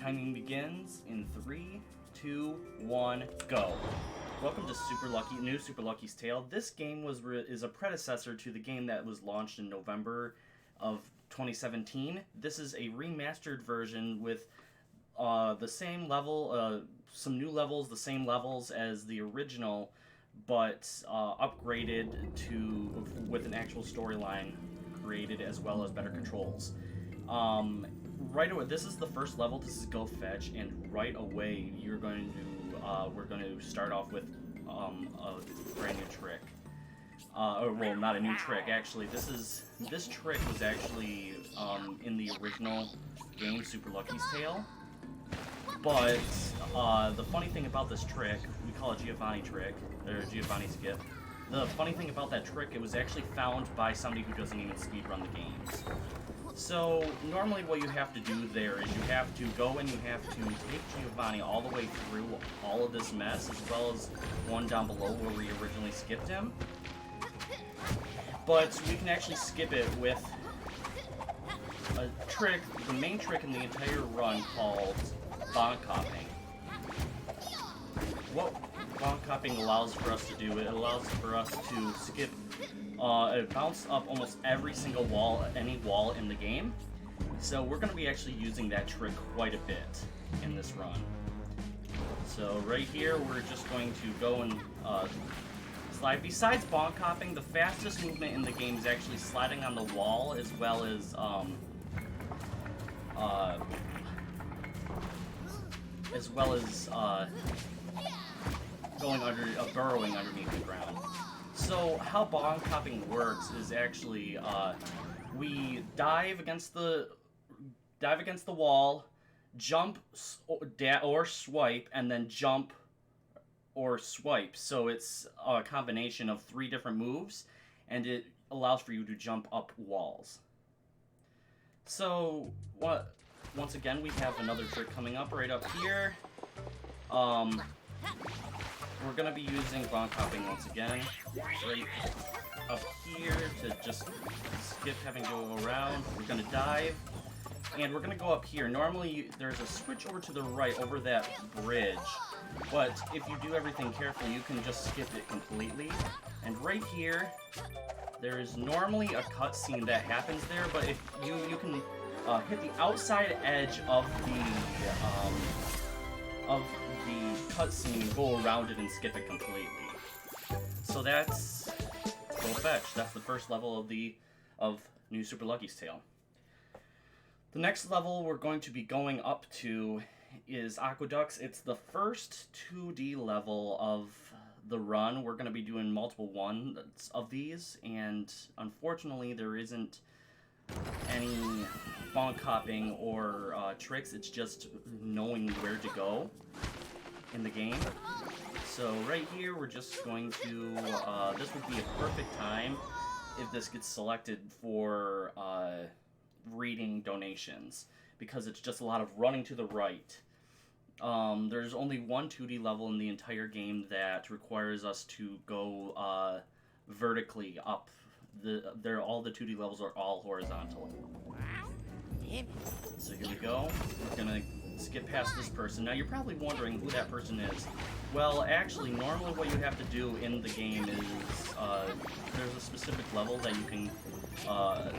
Timing begins in 3, 2, 1, go. Welcome to New Super Lucky's Tale. This game is a predecessor to the game that was launched in November of 2017. This is a remastered version with the same level, some new levels, the same levels as the original, but upgraded with an actual storyline created as well as better controls. Right away, this is the first level. This is Go Fetch, and right away we're going to start off with a brand new trick. Well, not a new trick actually. This trick was actually in the original game, Super Lucky's Tale. But the funny thing about this trick, we call it Giovanni trick, or Giovanni skip. The funny thing about that trick, it was actually found by somebody who doesn't even speedrun the games. So, normally what you have to do there is you have to go and you have to take Giovanni all the way through all of this mess, as well as one down below where we originally skipped him. But we can actually skip it with a trick, the main trick in the entire run, called bonk hopping. What bonk hopping allows for us to do, it allows for us to skip, bounce up almost every single wall, any wall in the game. So we're going to be actually using that trick quite a bit in this run. So right here, we're just going to go and slide. Besides bonk hopping, the fastest movement in the game is actually sliding on the wall, as well as burrowing underneath the ground. So how bonk hopping works is actually we dive against the wall, jump or swipe, and then jump or swipe. So it's a combination of 3 different moves, and it allows for you to jump up walls. So once again, we have another trick coming up right up here. We're going to be using bonk hopping once again, right up here to just skip having to go around. We're going to dive, and we're going to go up here. Normally, there's a switch over to the right over that bridge, but if you do everything carefully, you can just skip it completely. And right here, there is normally a cutscene that happens there, but if you can hit the outside edge of the cutscene, go around it and skip it completely. So that's Go Fetch. That's the first level of New Super Lucky's Tale. The next level we're going to be going up to is Aqueducts. It's the first 2D level of the run. We're going to be doing multiple ones of these, and unfortunately there isn't any bonk hopping or tricks. It's just knowing where to go in the game. So right here we're just going to, this would be a perfect time if this gets selected for reading donations, because it's just a lot of running to the right. There's only one 2D level in the entire game that requires us to go vertically up. All the 2D levels are all horizontal. So here we go. We're gonna skip past this person. Now you're probably wondering who that person is. Well, actually, normally what you have to do in the game is there's a specific level that you can.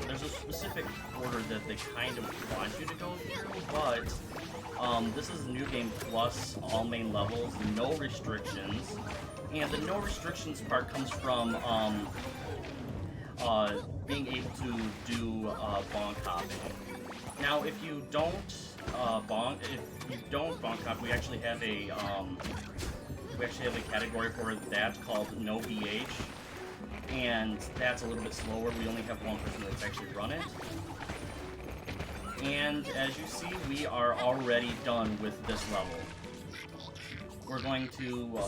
There's a specific order that they kind of want you to go through, but this is a new game plus all main levels, no restrictions, and the no restrictions part comes from being able to do bonk hopping. Now, if you don't bonk hop, we actually have a category for that called No BH, and that's a little bit slower. We only have one person that's actually run it. And as you see, we are already done with this level. We're going to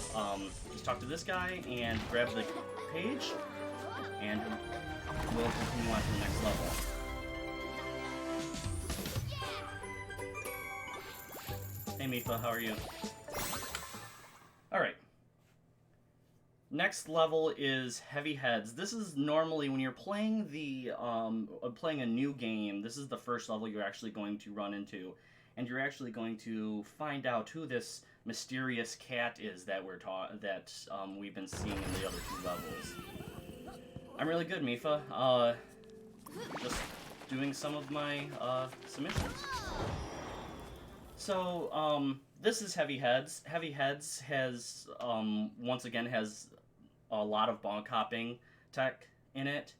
just talk to this guy and grab the page, and we'll continue on to the next level. Hey Mifa, how are you? Alright. Next level is Heavy Heads. This is normally when you're playing playing a new game, this is the first level you're actually going to run into. and you're actually going to find out who this mysterious cat is that we've been seeing in the other 2 levels. I'm really good, Mifa. Just doing some of my submissions. So, this is Heavy Heads. Heavy Heads has, once again, has a lot of bonk hopping tech in it.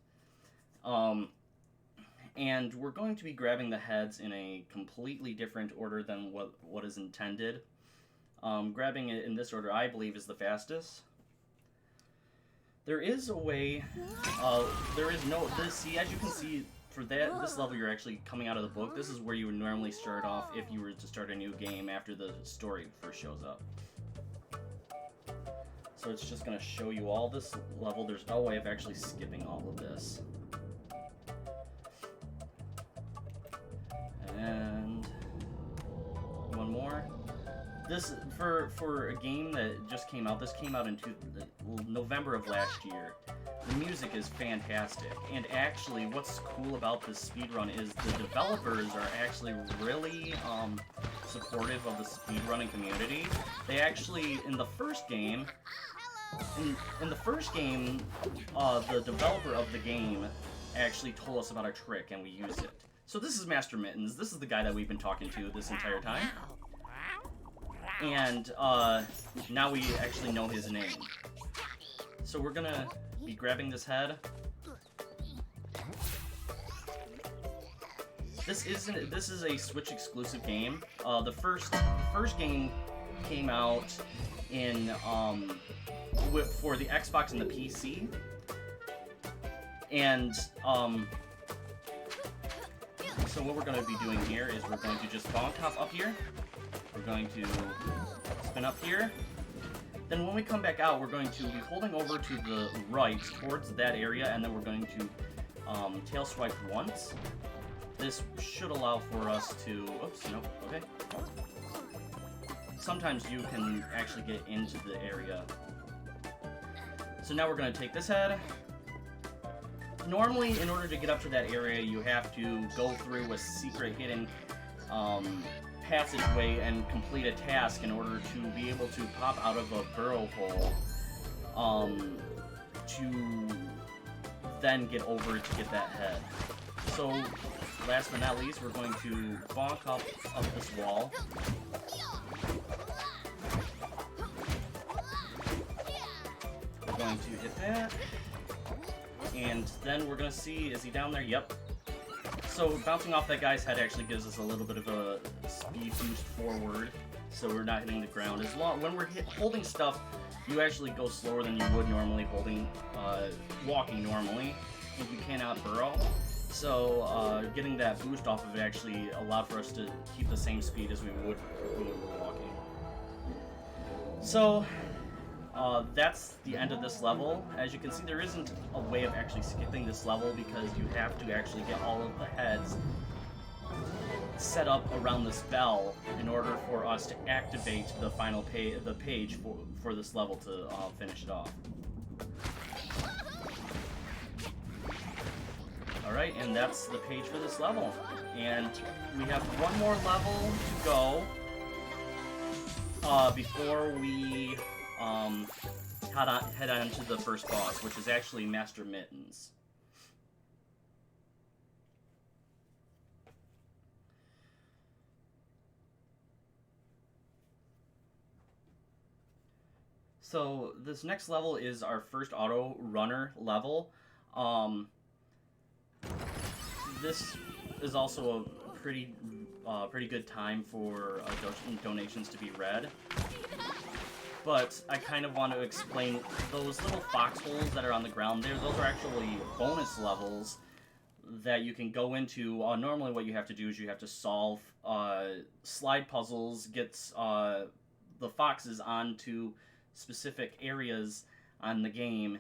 And we're going to be grabbing the heads in a completely different order than what is intended. Grabbing it in this order, I believe, is the fastest. There is a way, see, as you can see, for this level you're actually coming out of the book. This is where you would normally start off if you were to start a new game after the story first shows up. So it's just going to show you all this level. There's no way of actually skipping all of this. And one more. This, for a game that just came out, this came out in November of last year. The music is fantastic, and actually what's cool about this speedrun is the developers are actually really supportive of the speedrunning community. They actually, in the first game, the developer of the game actually told us about a trick, and we used it. So this is Master Mittens. This is the guy that we've been talking to this entire time. And now we actually know his name. So we're gonna be grabbing this head. This is a Switch exclusive game. The first game came out in for the Xbox and the PC. And so what we're going to be doing here is we're going to just bonk hop up here. We're going to spin up here. Then when we come back out, we're going to be holding over to the right towards that area, and then we're going to tail swipe once. This should allow for us to... Oops, no, okay. Sometimes you can actually get into the area. So now we're going to take this head. Normally, in order to get up to that area, you have to go through a secret hidden passageway and complete a task in order to be able to pop out of a burrow hole to then get over to get that head. So, last but not least, we're going to bonk up this wall. We're going to hit that. And then we're going to see, is he down there? Yep. So bouncing off that guy's head actually gives us a little bit of a speed boost forward, so we're not hitting the ground. When we're holding stuff, you actually go slower than you would normally walking normally, if you cannot burrow. So getting that boost off of it actually allowed for us to keep the same speed as we would when we were walking. So that's the end of this level. As you can see, there isn't a way of actually skipping this level because you have to actually get all of the heads set up around this bell in order for us to activate the final page for this level to finish it off. Alright, and that's the page for this level. And we have one more level to go before we head on to the first boss, which is actually Master Mittens. So this next level is our first auto runner level. This is also a pretty good time for donations to be read. But I kind of want to explain those little foxholes that are on the ground there. Those are actually bonus levels that you can go into. Normally what you have to do is you have to solve slide puzzles, get the foxes onto specific areas on the game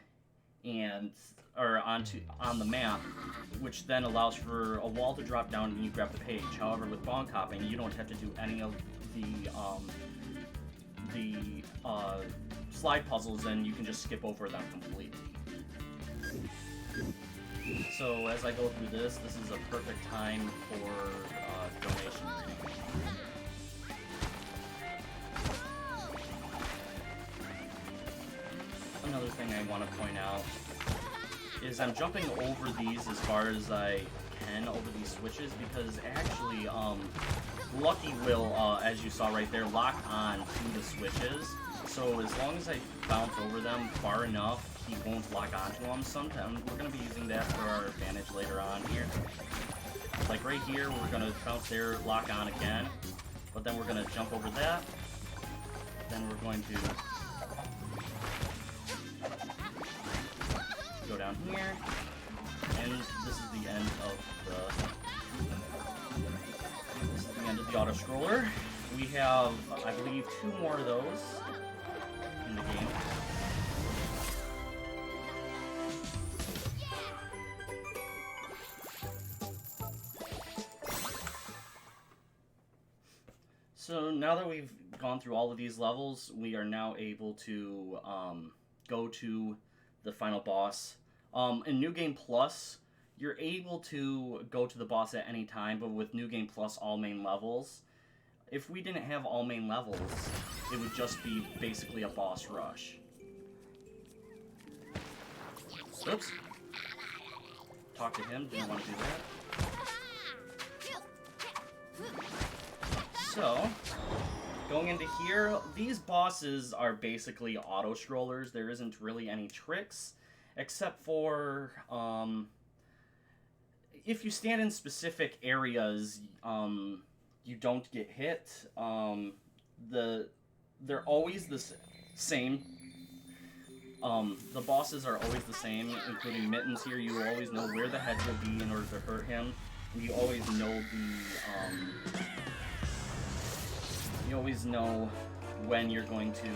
or on the map, which then allows for a wall to drop down and you grab the page. However, with bonk hopping, you don't have to do any of the slide puzzles, and you can just skip over them completely. So as I go through this is a perfect time for donation. Another thing I want to point out is I'm jumping over these as far as I can over these switches because actually Lucky will, as you saw right there, lock on to the switches. So as long as I bounce over them far enough, he won't lock onto them. Sometimes we're going to be using that for our advantage later on here. Like right here, we're going to bounce there, lock on again. But then we're going to jump over that. Then we're going to go down here. And this is the end of the auto-scroller. We have, I believe, 2 more of those in the game. So now that we've gone through all of these levels, we are now able to go to the final boss. In New Game Plus, you're able to go to the boss at any time, but with New Game Plus all main levels, if we didn't have all main levels, it would just be basically a boss rush. Oops. Talk to him, didn't want to do that. So, going into here, these bosses are basically auto-scrollers. There isn't really any tricks, except for, if you stand in specific areas, you don't get hit. They're always the same. The bosses are always the same, including Mittens here. You always know where the head will be in order to hurt him. You always know you always know when you're going to,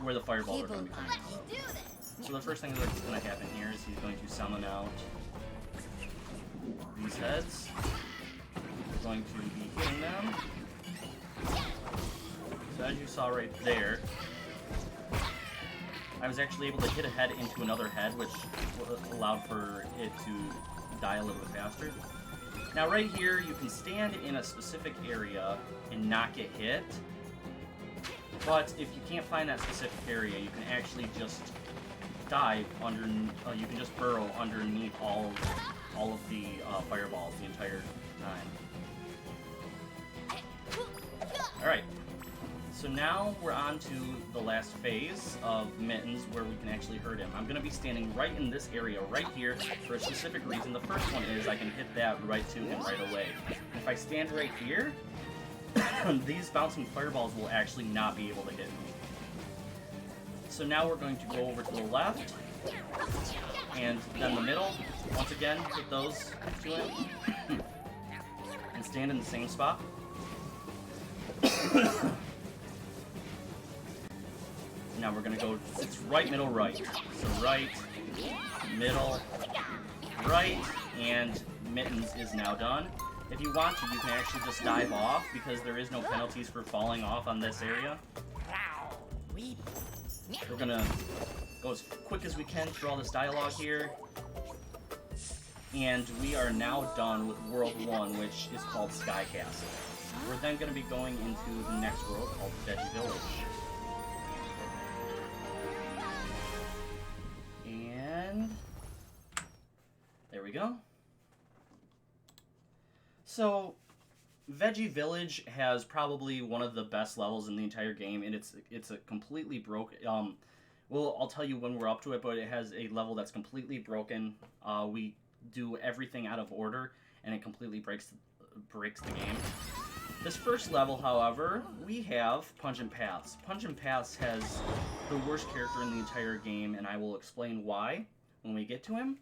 where the fireballs are going to be coming from. So the first thing that's going to happen here is he's going to summon out these heads. We're going to be hitting them. So as you saw right there, I was actually able to hit a head into another head, which allowed for it to die a little bit faster. Now right here, you can stand in a specific area and not get hit. But if you can't find that specific area, you can actually just dive under. You can just burrow underneath all of the fireballs the entire time. All right. So now we're on to the last phase of Mittens, where we can actually hurt him. I'm going to be standing right in this area, right here, for a specific reason. The first one is I can hit that right to him right away. If I stand right here, these bouncing fireballs will actually not be able to hit me. So now we're going to go over to the left, and then the middle. Once again, hit those to him, and stand in the same spot. Now we're going to go, it's right, middle, right. So right, middle, right, and Mittens is now done. If you want to, you can actually just dive off, because there is no penalties for falling off on this area. We're going to go as quick as we can through all this dialogue here. And we are now done with World 1, which is called Sky Castle. We're then going to be going into the next world called Veggie Village. And there we go. So, Veggie Village has probably one of the best levels in the entire game, and it's a completely broken. Well, I'll tell you when we're up to it, but it has a level that's completely broken. We do everything out of order, and it completely breaks the game. This first level, however, we have Pungent Paths. Pungent Paths has the worst character in the entire game, and I will explain why when we get to him.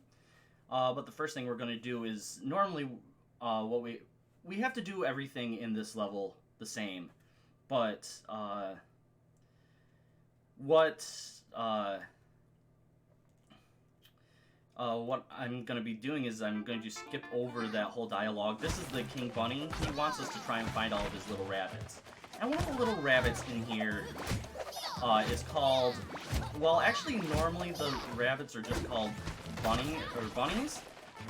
But the first thing we're going to do is, normally what we have to do everything in this level the same, but what I'm going to be doing is I'm going to skip over that whole dialogue. This is the King Bunny. He wants us to try and find all of his little rabbits. And one of the little rabbits in here is called... Well, actually, normally the rabbits are just called bunnies.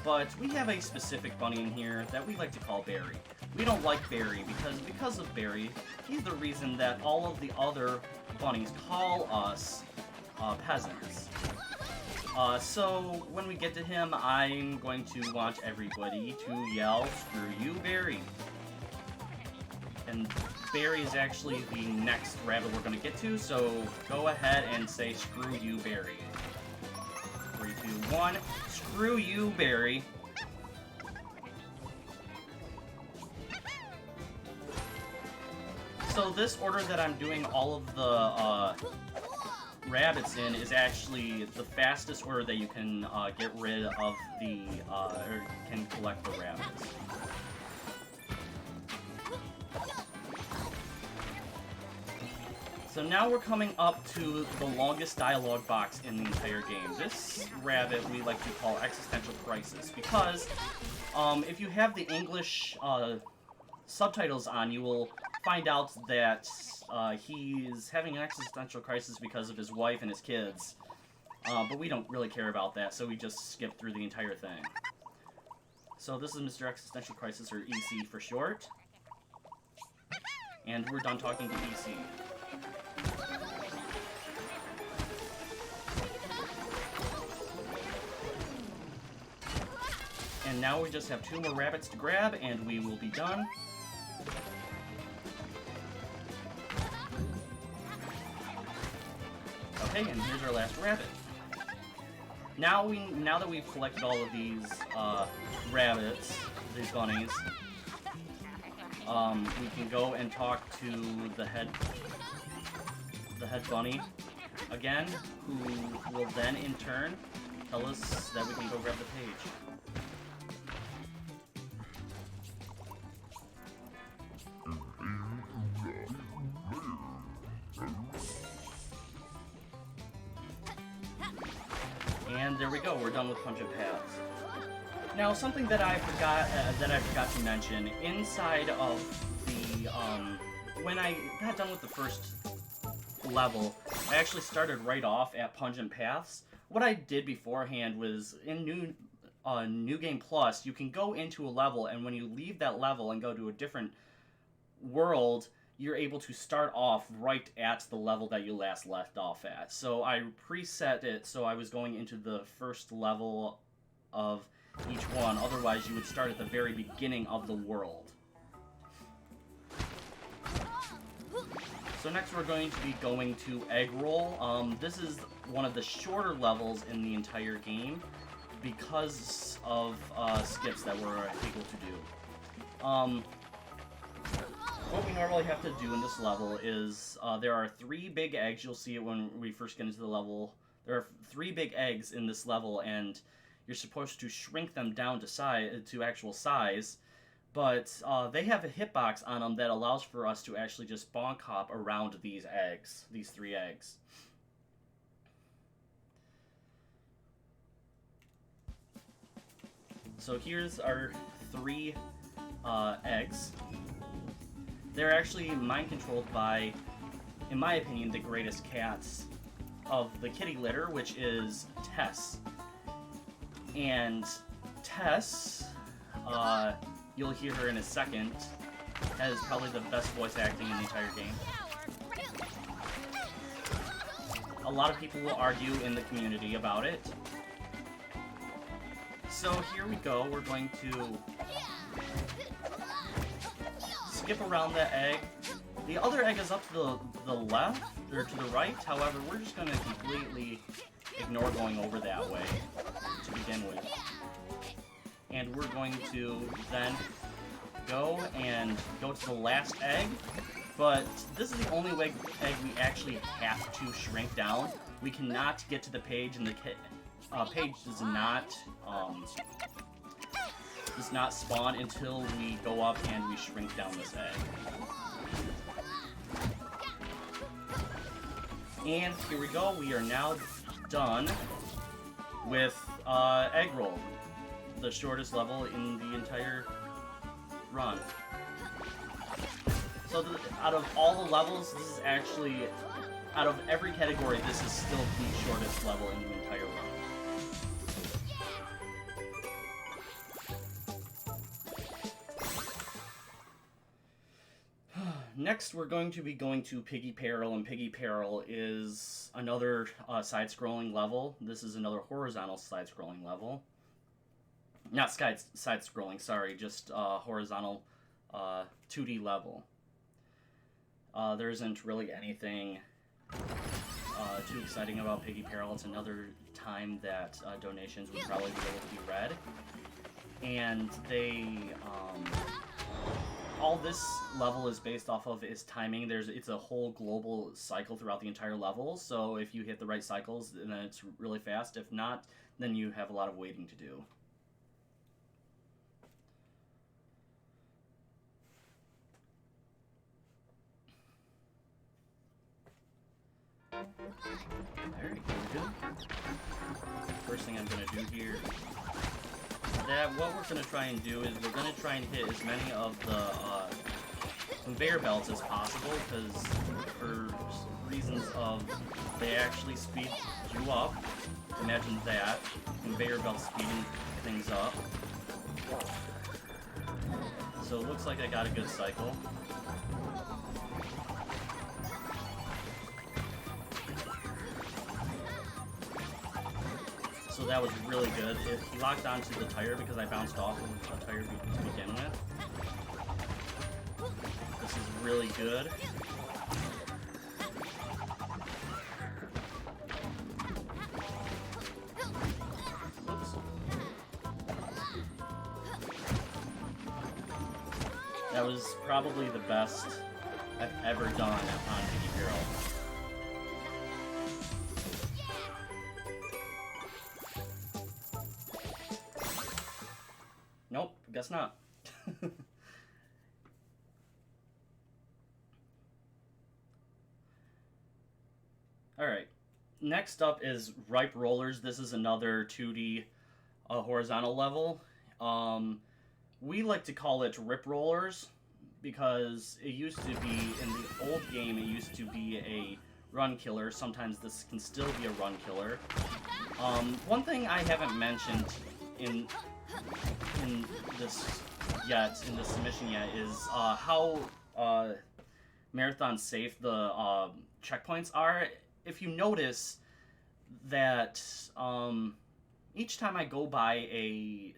But we have a specific bunny in here that we like to call Barry. We don't like Barry because of Barry, he's the reason that all of the other bunnies call us peasants. So when we get to him, I'm going to want everybody to yell, "Screw you, Barry!" And Barry is actually the next rabbit we're going to get to, so go ahead and say, "Screw you, Barry." 3, 2, 1. Screw you, Barry. So this order that I'm doing all of the rabbits in is actually the fastest order that you can get rid of the, or can collect the rabbits. So now we're coming up to the longest dialogue box in the entire game. This rabbit we like to call Existential Crisis because if you have the English subtitles on, you will find out that he's having an existential crisis because of his wife and his kids. But we don't really care about that, so we just skip through the entire thing. So this is Mr. Existential Crisis, or EC for short. And we're done talking to EC. And now we just have 2 more rabbits to grab, and we will be done. Okay, and here's our last rabbit. Now that we've collected all of these rabbits, these bunnies, we can go and talk to the head bunny again, who will then in turn tell us that we can go grab the page. And there we go, we're done with Punch and Paths. Now, something that I forgot to mention, inside of the, when I got done with the first level, I actually started right off at Punch and Paths. What I did beforehand was, in New Game Plus, you can go into a level, and when you leave that level and go to a different world, you're able to start off right at the level that you last left off at. So I preset it so I was going into the first level of each one, otherwise you would start at the very beginning of the world. So next we're going to be going to Egg Roll. This is one of the shorter levels in the entire game because of skips that we're able to do. What we normally have to do in this level is, there are 3 big eggs. You'll see it when we first get into the level. There are 3 big eggs in this level, and you're supposed to shrink them down to actual size. But they have a hitbox on them that allows for us to actually just bonk hop around these eggs, these 3 eggs. So here's our 3 eggs. They're actually mind-controlled by, in my opinion, the greatest cats of the kitty litter, which is Tess. And Tess, you'll hear her in a second, has probably the best voice acting in the entire game. A lot of people will argue in the community about it. So here we go, we're going to skip around that egg. The other egg is up to the left, or to the right, however, we're just going to completely ignore going over that way to begin with. And we're going to then go to the last egg, but this is the only egg we actually have to shrink down. We cannot get to the page, and the page does not spawn until we go up and we shrink down this egg. And here we go, we are now done with Egg Roll, the shortest level in the entire run. So out of all the levels, this is actually, out of every category, this is still the shortest level in the entire run. Next, we're going to be going to Piggy Peril, and Piggy Peril is another side-scrolling level. This is another horizontal side-scrolling level. Not side-scrolling, sorry, just horizontal 2D level. There isn't really anything too exciting about Piggy Peril. It's another time that donations would probably be able to be read. And they... all this level is based off of is timing. It's a whole global cycle throughout the entire level, so if you hit the right cycles, then it's really fast. If not, then you have a lot of waiting to do. There you go. First thing I'm going to do here, what we're going to try and do is we're going to try and hit as many of the conveyor belts as possible, because for reasons of they actually speed you up. Imagine that. Conveyor belts speeding things up. So it looks like I got a good cycle. So that was really good. It locked onto the tire because I bounced off of a tire to begin with. This is really good. Oops. That was probably the best I've ever done on Piggy Peril. Nope, guess not. Alright, next up is Ripe Rollers. This is another 2D horizontal level. We like to call it Rip Rollers because it used to be, in the old game, it used to be a run killer. Sometimes this can still be a run killer. One thing I haven't mentioned in this submission yet is how marathon safe the checkpoints are. If you notice that each time I go by a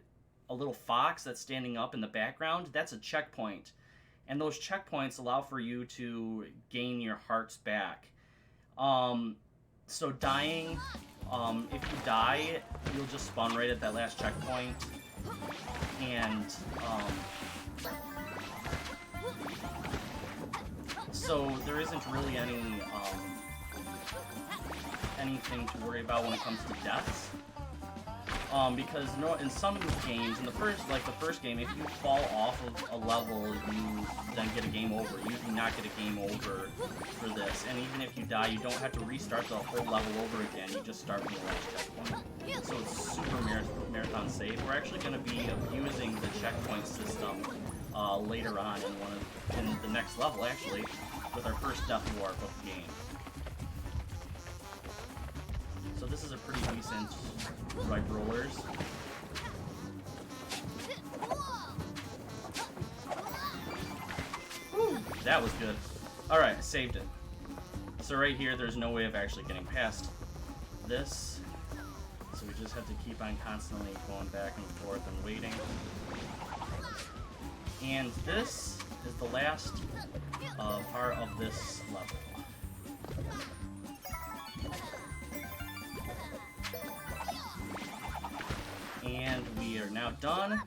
little fox that's standing up in the background, that's a checkpoint, and those checkpoints allow for you to gain your hearts back. So dying, if you die, you'll just spawn right at that last checkpoint. And so there isn't really anything to worry about when it comes to deaths. Because in some games, in the first game, if you fall off of a level, you then get a game over. You do not get a game over for this. And even if you die, you don't have to restart the whole level over again. You just start from the last checkpoint. So it's super marathon safe. We're actually going to be abusing the checkpoint system later on in the next level, actually, with our first death warp of the game. So this is a pretty decent Ripe Rollers. Whew, that was good. Alright, I saved it. So right here, there's no way of actually getting past this. So we just have to keep on constantly going back and forth and waiting. And this is the last part of this level. And we are now done.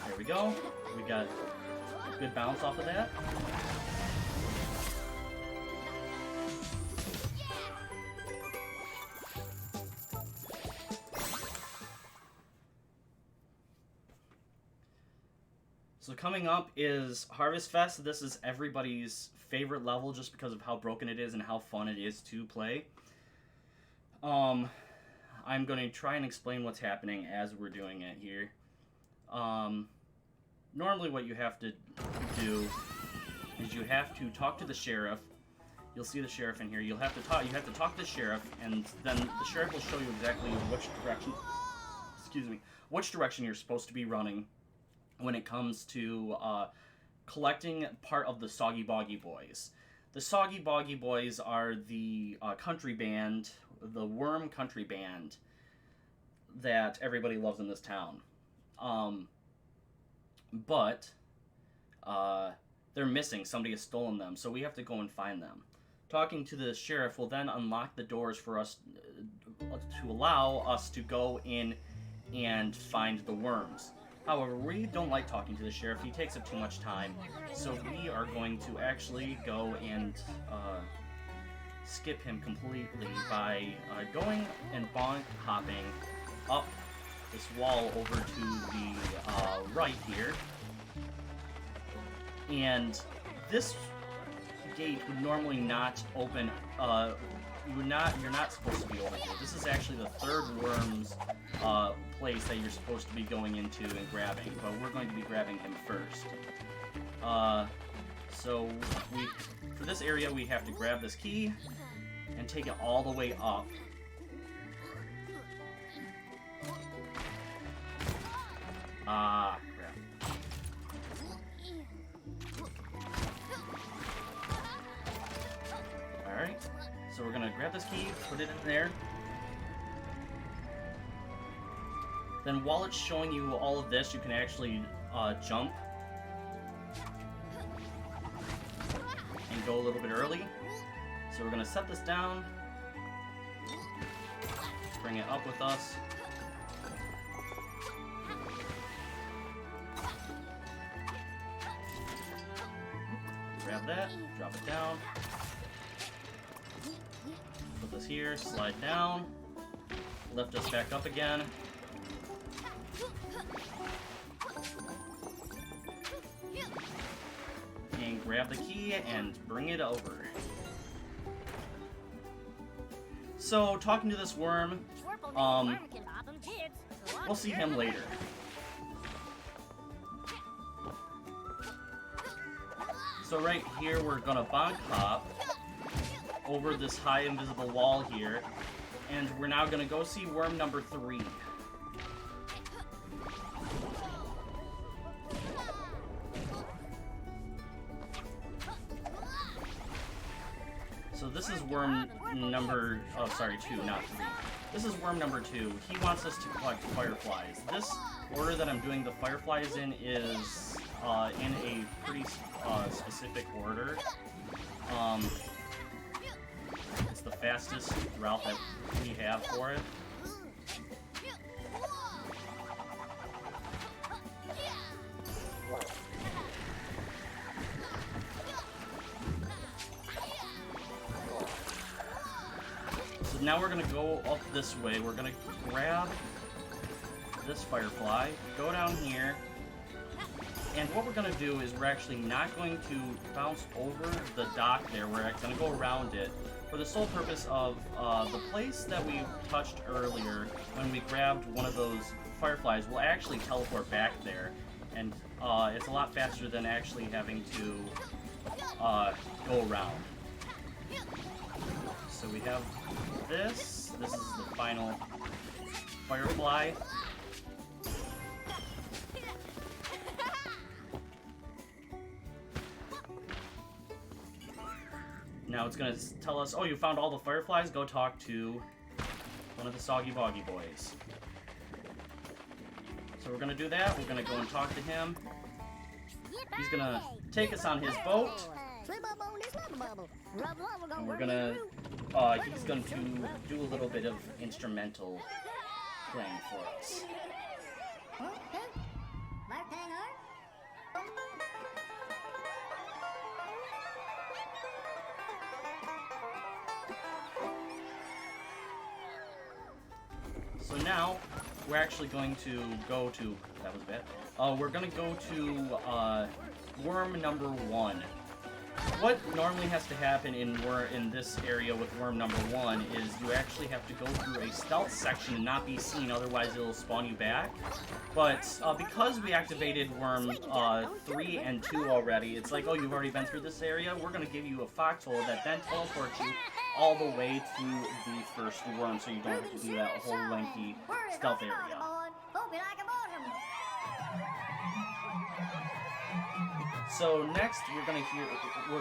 There we go. We got a good bounce off of that. So coming up is Harvest Fest. This is everybody's favorite level just because of how broken it is and how fun it is to play. I'm going to try and explain what's happening as we're doing it here. Normally what you have to do is you have to talk to the sheriff. You'll see the sheriff in here. You have to talk to the sheriff, and then the sheriff will show you exactly which direction, excuse me, which direction you're supposed to be running when it comes to collecting part of the Soggy Boggy Boys. The Soggy Boggy Boys are the country band, the Worm country band that everybody loves in this town. But they're missing. Somebody has stolen them, so we have to go and find them. Talking to the sheriff will then unlock the doors for us to allow us to go in and find the worms. However, we don't like talking to the sheriff. He takes up too much time, so we are going to actually go and skip him completely by going and bonk hopping up this wall over to the right here. And this gate would normally not open. You're not supposed to be over here. This is actually the third worm's place that you're supposed to be going into and grabbing, but we're going to be grabbing him first. So for this area we have to grab this key and take it all the way up. Crap. Alright, so we're gonna grab this key, put it in there. Then while it's showing you all of this, you can actually jump and go a little bit early. So we're gonna set this down, bring it up with us. Grab that, drop it down. Put this here, slide down, lift us back up again. And grab the key and bring it over. So, talking to this worm, we'll see him later. So right here, we're gonna bonk hop over this high invisible wall here, and we're now gonna go see worm number 3. So this is worm number, 2, not 3. This is worm number 2. He wants us to collect fireflies. This order that I'm doing the fireflies in is in a pretty specific order. It's the fastest route that we have for it. So now we're going to go up this way. We're going to grab this firefly, go down here, and what we're going to do is we're actually not going to bounce over the dock there. We're going to go around it for the sole purpose of the place that we touched earlier when we grabbed one of those fireflies will actually teleport back there, and it's a lot faster than actually having to go around. So we have this. This is the final firefly. Now it's going to tell us, oh, you found all the fireflies? Go talk to one of the Soggy Boggy Boys. So we're going to do that. We're going to go and talk to him. He's going to take us on his boat. And we're going to, he's going to do a little bit of instrumental playing for us. So now, we're actually going to go to, that was bad, we're going to go to worm number 1. What normally has to happen in this area with worm number 1 is you actually have to go through a stealth section and not be seen, otherwise it'll spawn you back. But because we activated worm 3 and 2 already, it's like, oh, you've already been through this area, we're going to give you a foxhole that then teleports you all the way to the first worm, so you don't have to do that whole lengthy stealth area. Hope you like a bottom. So next we're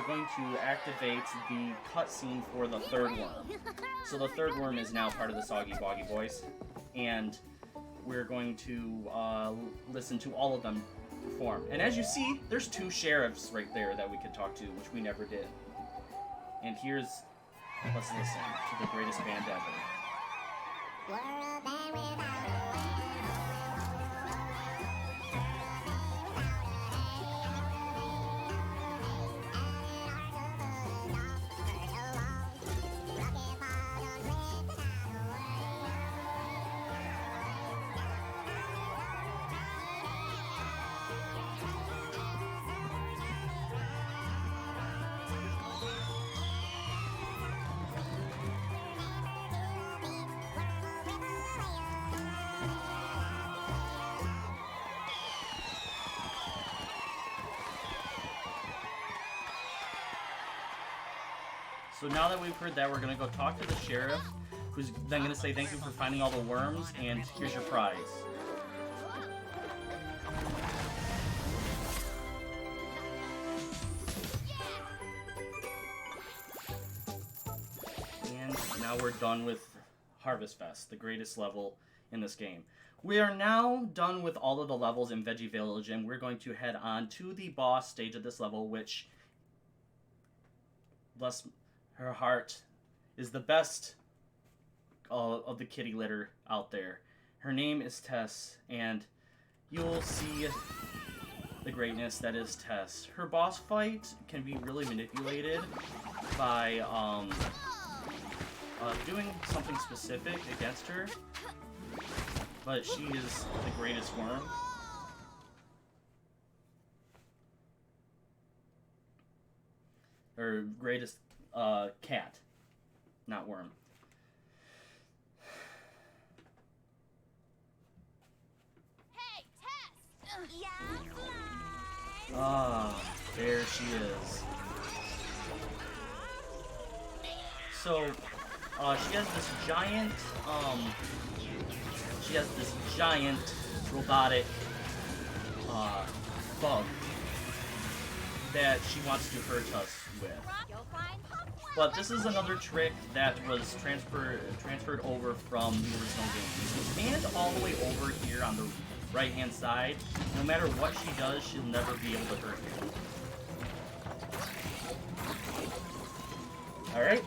going to activate the cutscene for the third worm. So the third worm is now part of the Soggy Boggy Boys, and we're going to listen to all of them perform. And as you see, there's 2 sheriffs right there that we could talk to, which we never did. And let's listen to the greatest band ever. We're a band without So now that we've heard that, we're going to go talk to the sheriff, who's then going to say thank you for finding all the worms, and here's your prize. And now we're done with Harvest Fest, the greatest level in this game. We are now done with all of the levels in Veggie Village, and we're going to head on to the boss stage of this level, which, bless her heart, is the best of the kitty litter out there. Her name is Tess, and you'll see the greatness that is Tess. Her boss fight can be really manipulated by doing something specific against her, but she is the greatest worm. Or greatest cat, not worm. Hey, Tess! Yeah, fly! Ah, there she is. So, she has this giant, robotic, bug that she wants to hurt us with. But this is another trick that was transferred over from the original game. So stand all the way over here on the right-hand side. No matter what she does, she'll never be able to hurt you. Alright,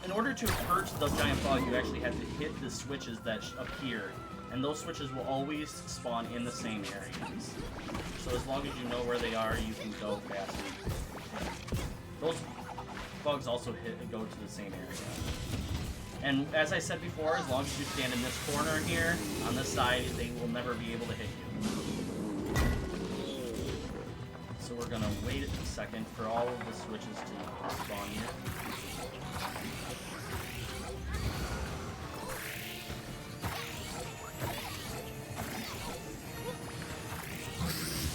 in order to hurt the giant bug, you actually have to hit the switches that appear. And those switches will always spawn in the same areas. So as long as you know where they are, you can go faster. Those bugs also go to the same area. And as I said before, as long as you stand in this corner here, on this side, they will never be able to hit you. So we're gonna wait a second for all of the switches to spawn here.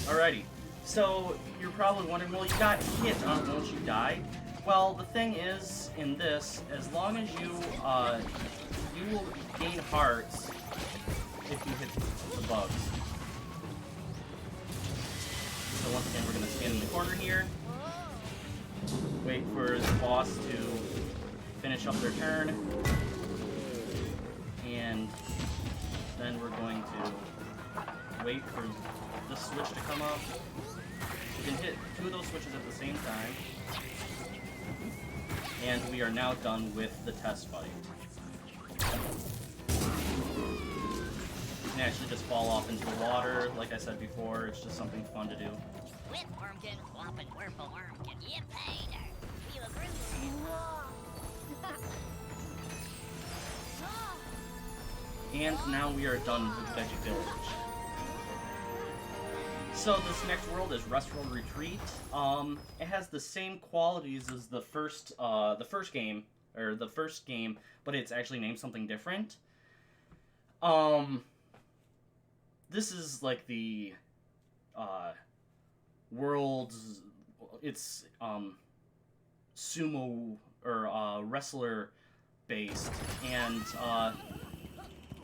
Alrighty, so you're probably wondering, well, you got hit, won't you die? Well, the thing is, in this, as long as you will gain hearts if you hit the bugs. So once again, we're going to stand in the corner here, wait for the boss to finish up their turn, and then we're going to wait for the switch to come up. You can hit 2 of those switches at the same time. And we are now done with the test fight. You can actually just fall off into the water, like I said before, it's just something fun to do. Whip-wormkin, whoppin' wormkin, yippee! Feel a groove. And now we are done with Veggie Village. So this next world is Restaurant Retreat. It has the same qualities as the first game, but it's actually named something different. This is like the world's, it's sumo or wrestler based, and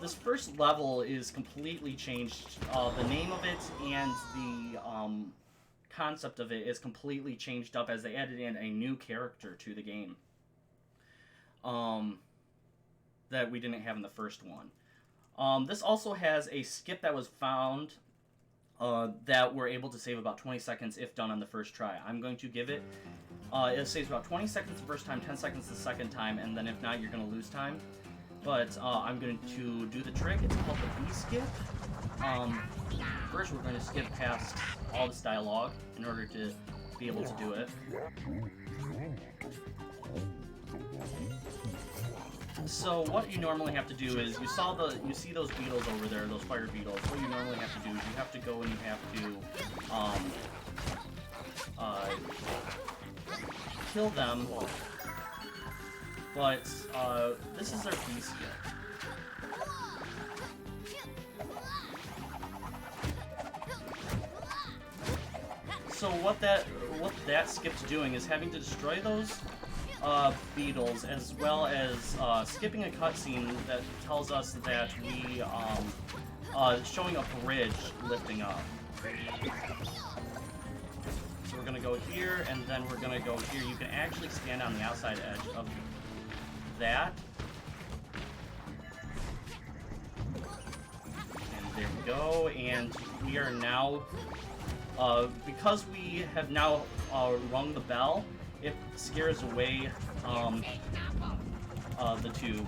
this first level is completely changed. The name of it and the concept of it is completely changed up as they added in a new character to the game that we didn't have in the first one. This also has a skip that was found that we're able to save about 20 seconds if done on the first try. I'm going to give it, it saves about 20 seconds the first time, 10 seconds the second time, and then if not, you're going to lose time. But I'm going to do the trick. It's called the B-skip. First, we're going to skip past all this dialogue in order to be able to do it. So what you normally have to do is, you see those beetles over there, those fire beetles. What you normally have to do is you have to go and you have to kill them. But this is our B skip. So what that skip's doing is having to destroy those beetles, as well as skipping a cutscene that tells us that we showing a bridge lifting up. So we're gonna go here, and then we're gonna go here. You can actually stand on the outside edge of that. And there we go, and we are now, because we have now rung the bell, it scares away the tube.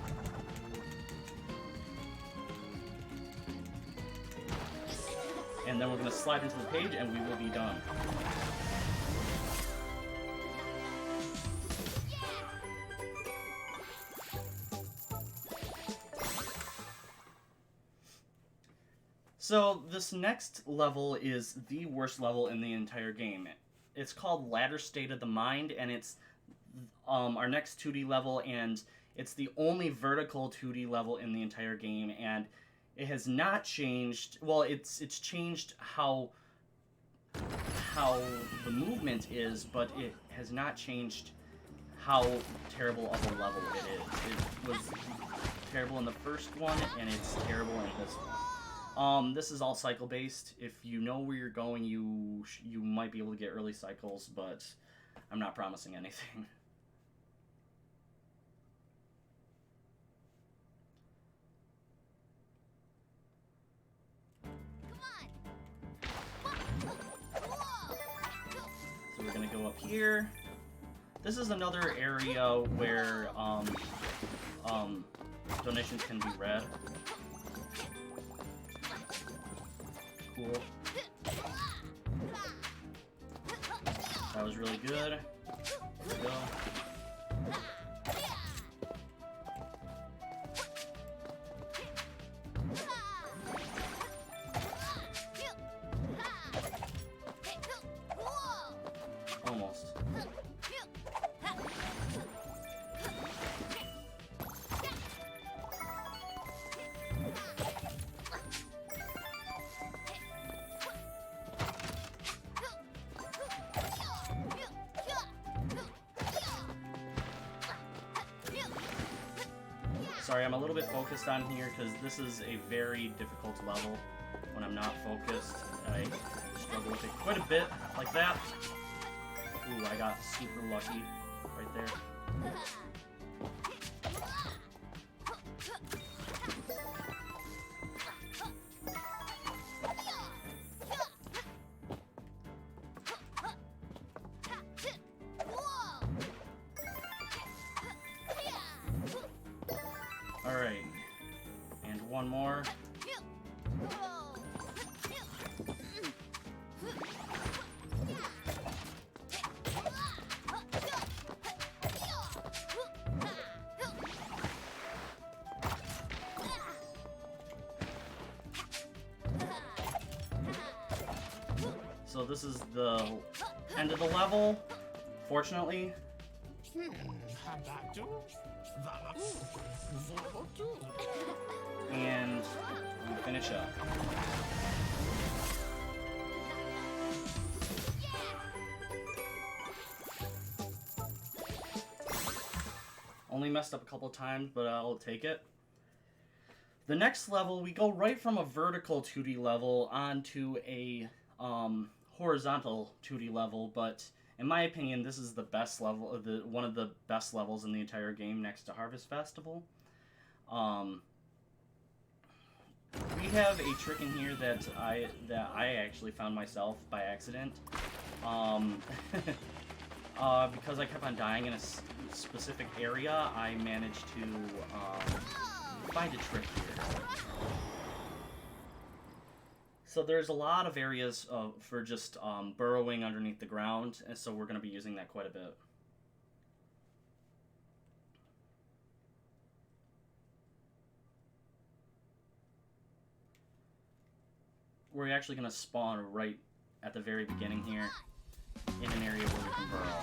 And then we're going to slide into the page and we will be done. So this next level is the worst level in the entire game. It's called Ladder State of the Mind, and it's our next 2D level, and it's the only vertical 2D level in the entire game, and it has not changed. Well, it's changed how the movement is, but it has not changed how terrible of a level it is. It was terrible in the first one, and it's terrible in this one. This is all cycle based. If you know where you're going, you might be able to get early cycles, but I'm not promising anything. So we're gonna go up here. This is another area where donations can be read. Cool. That was really good. There we go. Almost. Sorry, I'm a little bit focused on here because this is a very difficult level. When I'm not focused, I struggle with it quite a bit, like that. Ooh, I got super lucky right there. Alright, and one more. So this is the end of the level, fortunately. And we finish up. Only messed up a couple times, but I'll take it. The next level, we go right from a vertical 2D level onto a horizontal 2D level, but in my opinion, this is the best level, one of the best levels in the entire game, next to Harvest Festival. We have a trick in here that I actually found myself by accident. Because I kept on dying in a specific area, I managed to find a trick here. So there's a lot of areas for just burrowing underneath the ground, and so we're going to be using that quite a bit. We're actually going to spawn right at the very beginning here, in an area where we can burrow.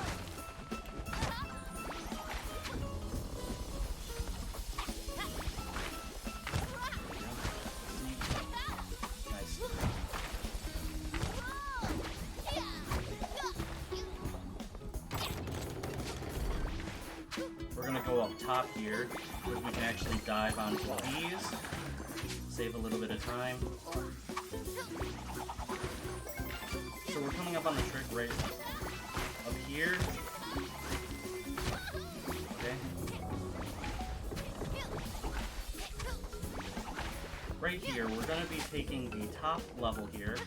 Nice. We're going to go up top here, where we can actually dive onto these, save a little bit of time. So we're coming up on the trick right up here. Okay. Right here, we're going to be taking the top level here.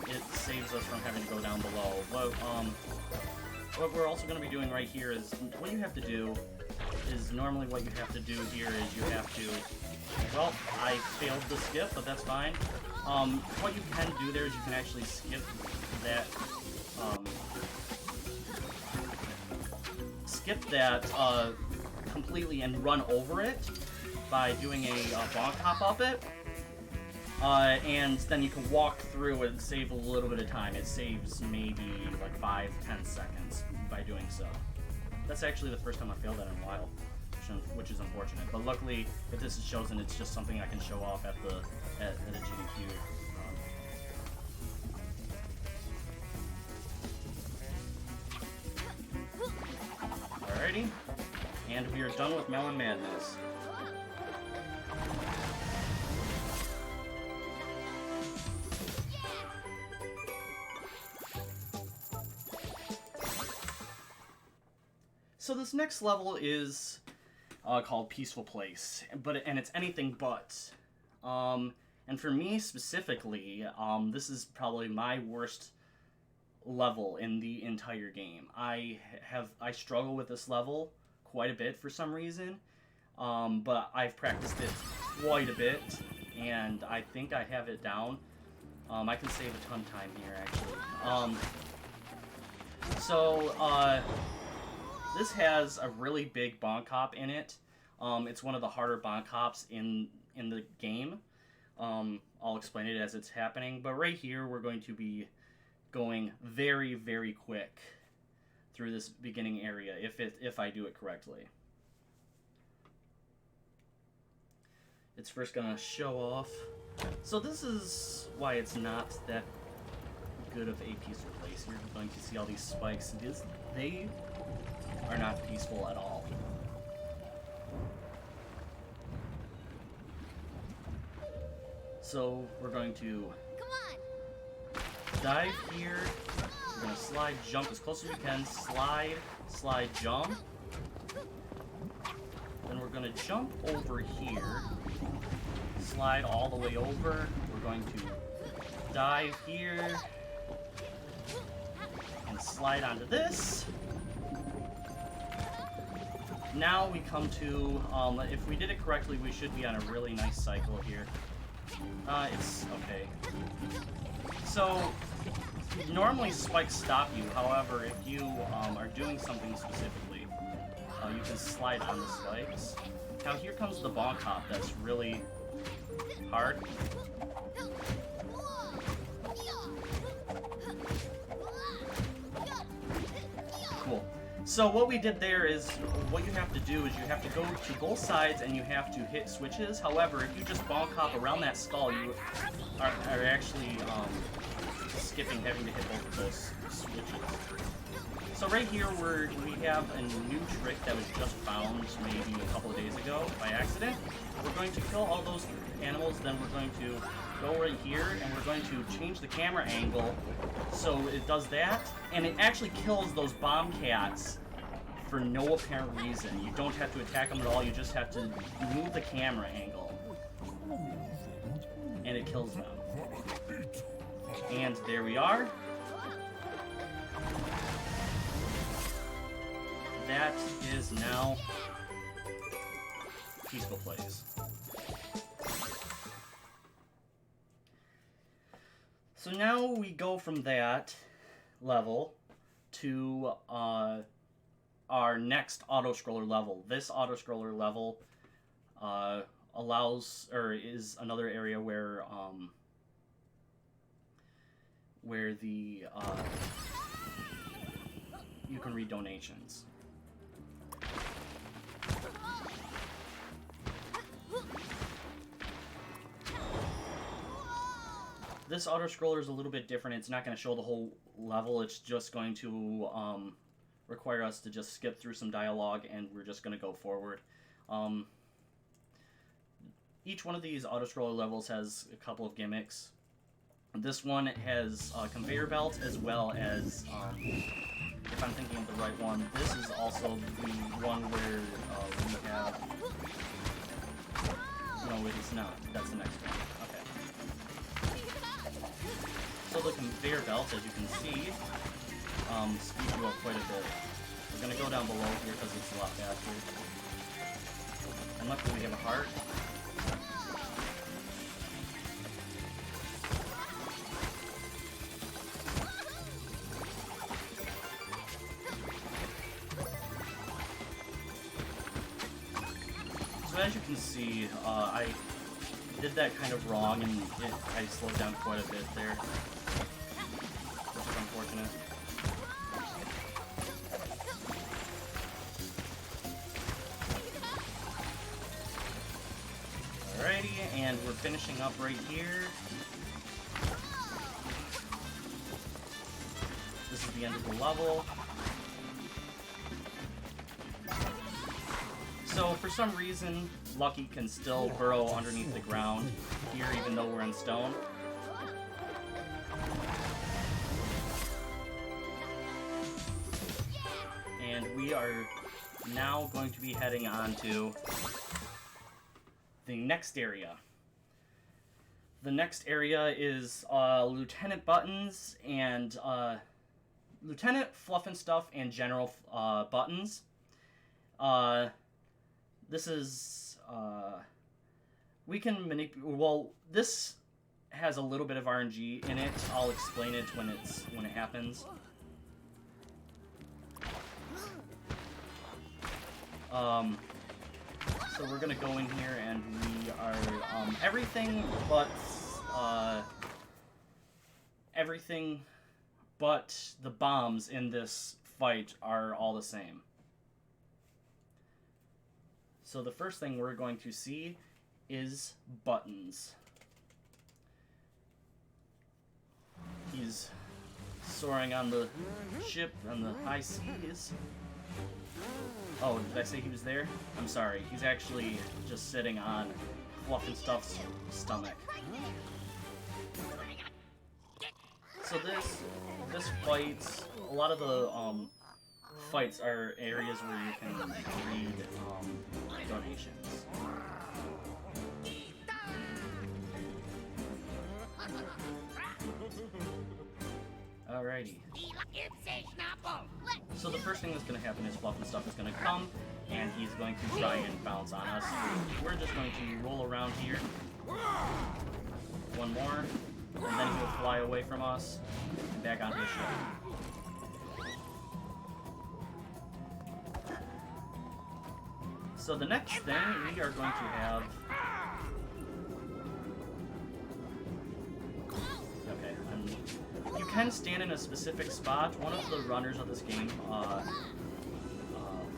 It saves us from having to go down below. What we're also going to be doing right here is, what you have to do is, normally what you have to do here is you have to, well, I failed the skip, but that's fine. What you can do there is you can actually skip that completely and run over it by doing a bonk hop up it, and then you can walk through and save a little bit of time. It saves maybe like 5-10 seconds by doing so. That's actually the first time I failed that in a while, which is unfortunate. But luckily, if this is chosen, it's just something I can show off at a GDQ. Alrighty, and we are done with Melon Madness. So this next level is called Peaceful Place, and it's anything but. And for me specifically, this is probably my worst level in the entire game. I struggle with this level quite a bit for some reason, but I've practiced it quite a bit, and I think I have it down. I can save a ton of time here, actually. This has a really big bonk hop in it. It's one of the harder bonk hops in the game. I'll explain it as it's happening, but right here we're going to be going very, very quick through this beginning area if I do it correctly. It's first gonna show off. So this is why it's not that good of a peaceful place. You're going to see all these spikes. They are not peaceful at all. So we're going to dive here. We're going to slide, jump as close as we can. Slide, slide, jump. Then we're going to jump over here. Slide all the way over. We're going to dive here. And slide onto this. Now we come to, if we did it correctly, we should be on a really nice cycle here. It's okay. So, normally spikes stop you, however, if you are doing something specifically, you can slide on the spikes. Now here comes the bonk hop that's really hard. Cool. So what we did there is, what you have to do is you have to go to both sides and you have to hit switches. However, if you just bonk hop around that skull, you are actually skipping, having to hit both of those switches. So right here we have a new trick that was just found maybe a couple of days ago by accident. We're going to kill all those animals, then we're going to go right here and we're going to change the camera angle so it does that, and it actually kills those bomb cats for no apparent reason. You don't have to attack them at all, you just have to move the camera angle. And it kills them. And there we are. That is now Peaceful Place. So now we go from that level to our next auto-scroller level. This auto-scroller level allows, or is another area where the you can read donations. This auto-scroller is a little bit different. It's not going to show the whole level. It's just going to require us to just skip through some dialogue, and we're just going to go forward. Each one of these auto-scroller levels has a couple of gimmicks. This one has a conveyor belt, as well as, if I'm thinking of the right one, this is also the one where we have... No, it's not. That's the next one. Okay. So the conveyor belt, as you can see, speeds you up quite a bit. We're going to go down below here because it's a lot faster. And luckily we have a heart. So as you can see, I did that kind of wrong, and I slowed down quite a bit there, which is unfortunate. Alrighty, and we're finishing up right here. This is the end of the level. So, for some reason, Lucky can still burrow underneath the ground here, even though we're in stone. And we are now going to be heading on to the next area. The next area is Lieutenant Buttons and Lieutenant Fluff and Stuff and General Buttons. This is, we can manipulate, well, this has a little bit of RNG in it. I'll explain it when it happens. So we're gonna go in here and we are, everything but the bombs in this fight are all the same. So the first thing we're going to see is Buttons. He's soaring on the ship on the high seas. Oh, did I say he was there? I'm sorry. He's actually just sitting on Fluff and Stuff's stomach. So this fight, a lot of the fights are areas where you can read donations. Alrighty. So the first thing that's going to happen is Fluff and Stuff is going to come, and he's going to try and bounce on us. We're just going to roll around here. One more, and then he'll fly away from us, and back onto the ship. So the next thing we are going to have... Okay, you can stand in a specific spot. One of the runners of this game,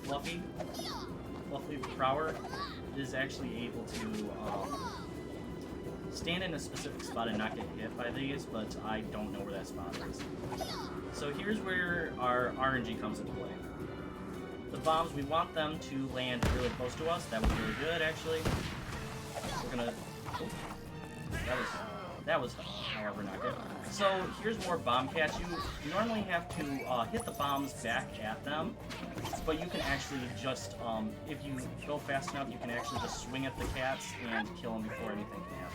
Fluffy the Prower, is actually able to stand in a specific spot and not get hit by these, but I don't know where that spot is. So here's where our RNG comes into play. The bombs, we want them to land really close to us. That was really good, actually. We're gonna... Oh, that was however not good. So here's more bomb catch. You normally have to hit the bombs back at them, but you can actually just, if you go fast enough, you can actually just swing at the cats and kill them before anything can happen.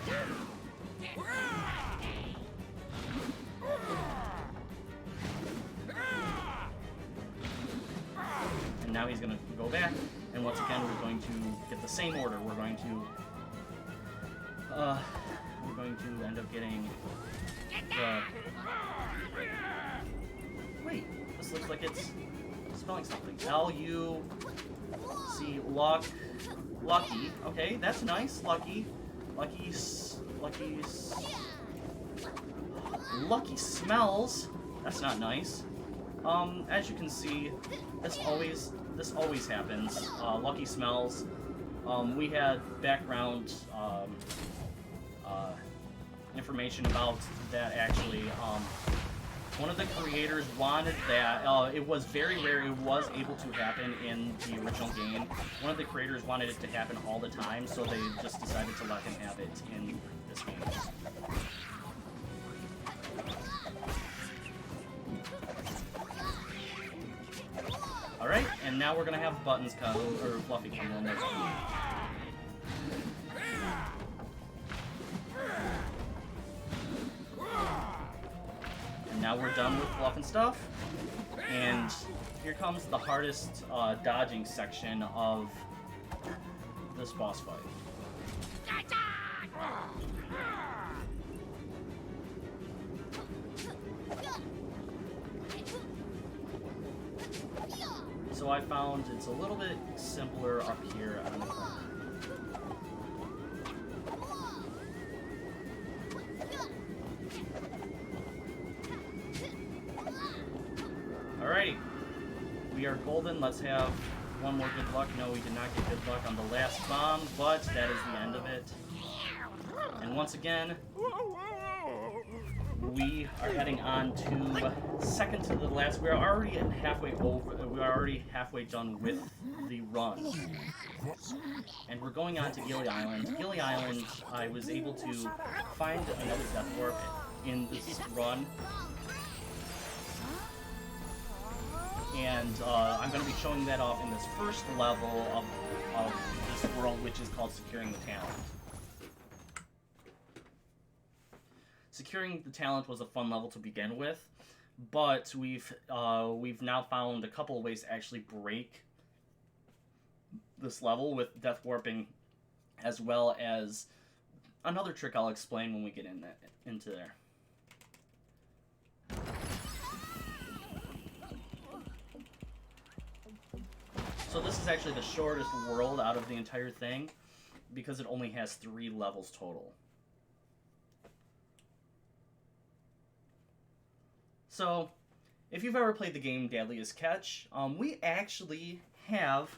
And now he's going to go back, and once again we're going to get the same order. We're going to end up getting the... Wait, this looks like it's spelling something. L-U-C, lucky. Okay, that's nice. Lucky smells. That's not nice. As you can see, this always happens. Lucky smells. We had background information about that actually. One of the creators wanted that. It was very rare. It was able to happen in the original game. One of the creators wanted it to happen all the time, so they just decided to let him have it in this game. Alright, and now we're gonna have Buttons come, or Fluffy come in. And now we're done with Fluff and stuff. And here comes the hardest dodging section of this boss fight. So I found it's a little bit simpler up here on the front. Alrighty, we are golden. Let's have one more good luck. No, we did not get good luck on the last bomb, but that is the end of it. And once again, we are heading on to second to the last. We are already halfway over. We are already halfway done with the run, and we're going on to Gilly Island. Gilly Island, I was able to find another death warp in this run, and I'm going to be showing that off in this first level of this world, which is called Securing the Talent. Securing the Talent was a fun level to begin with, but we've now found a couple of ways to actually break this level with death warping, as well as another trick I'll explain when we get into there. So this is actually the shortest world out of the entire thing, because it only has 3 levels total. So, if you've ever played the game Deadliest Catch, we actually have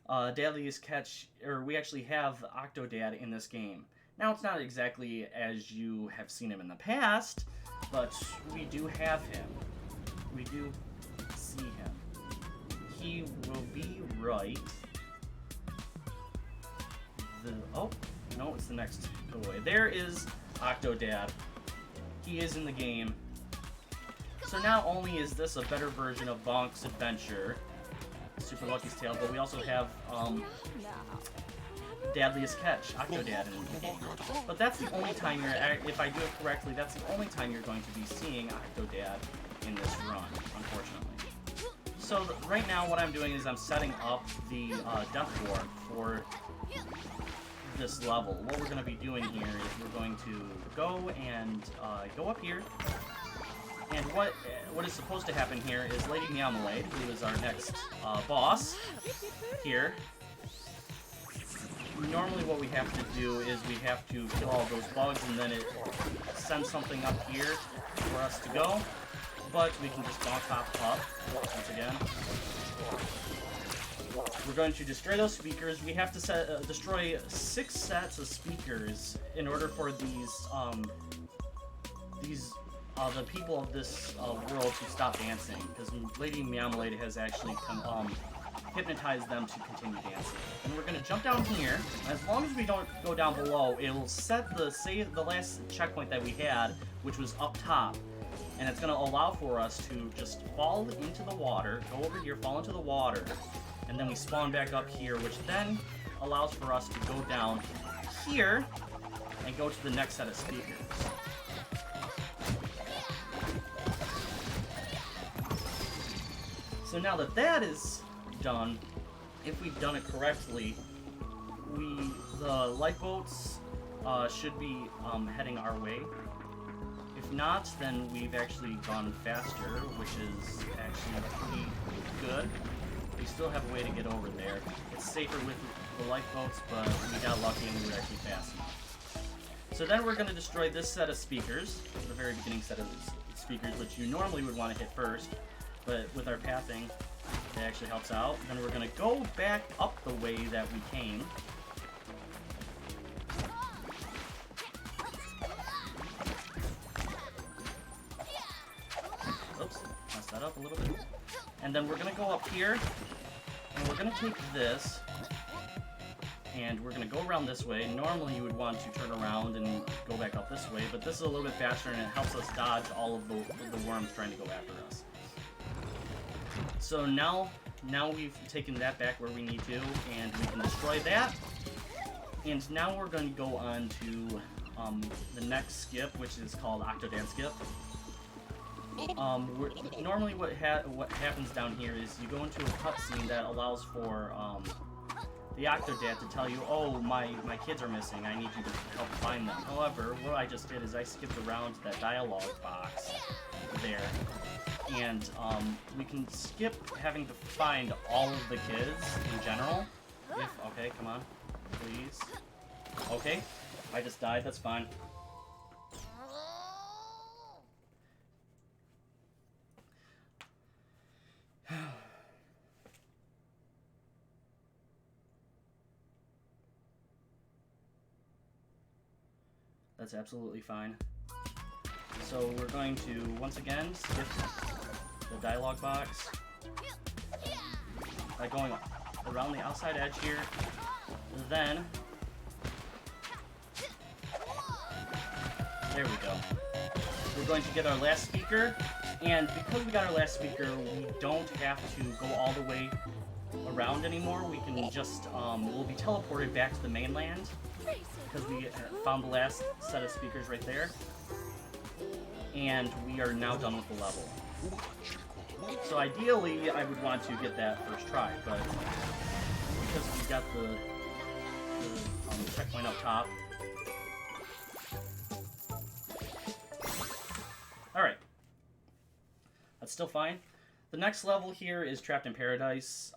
Deadliest Catch, or we actually have Octodad in this game. Now, it's not exactly as you have seen him in the past, but we do have him. We do see him. He will be right. Oh, no, it's the next away. There is Octodad. He is in the game. So not only is this a better version of Bonk's Adventure, Super Lucky's Tale, but we also have Deadliest Catch, Octodad, in the game. But that's the only time if I do it correctly, that's the only time you're going to be seeing Octodad in this run, unfortunately. So right now what I'm doing is I'm setting up the Death Warp for this level. What we're going to be doing here is we're going to go and go up here. And what is supposed to happen here is Lady Meowmalade, who is our next boss here. Normally what we have to do is we have to kill all those bugs, and then it sends something up here for us to go. But we can just bonk hop up once again. we're going to destroy those speakers. We have to destroy 6 sets of speakers in order for the people of this world to stop dancing, because Lady Marmalade has actually hypnotized them to continue dancing. And we're going to jump down here. As long as we don't go down below, it'll set the last checkpoint that we had, which was up top. And it's going to allow for us to just fall into the water, go over here, fall into the water, and then we spawn back up here, which then allows for us to go down here and go to the next set of speakers. So now that that is done, if we've done it correctly, the lifeboats should be heading our way. If not, then we've actually gone faster, which is actually pretty good. We still have a way to get over there. It's safer with the lifeboats, but we got lucky and we were actually fast enough. So then we're going to destroy this set of speakers, the very beginning set of speakers, which you normally would want to hit first, but with our pathing, it actually helps out. Then we're going to go back up the way that we came. Oops, messed that up a little bit. And then we're going to go up here, and we're going to take this, and we're going to go around this way. Normally you would want to turn around and go back up this way, but this is a little bit faster, and it helps us dodge all of the worms trying to go after us. So now we've taken that back where we need to, and we can destroy that. And now we're going to go on to the next skip, which is called Octodance Skip. Normally what happens down here is you go into a cutscene that allows for the Octodad to tell you, oh, my kids are missing, I need you to help find them. However, what I just did is I skipped around that dialogue box there. And we can skip having to find all of the kids in general. Okay, come on, please. Okay, I just died, that's fine. That's absolutely fine. So we're going to, once again, skip the dialogue box by going around the outside edge here. Then, there we go. We're going to get our last speaker, and because we got our last speaker, we don't have to go all the way around anymore. We can just, we'll be teleported back to the mainland, because we found the last set of speakers right there. And we are now done with the level. So ideally, I would want to get that first try, but because we got the checkpoint up top. Alright. That's still fine. The next level here is Trapped in Paradise.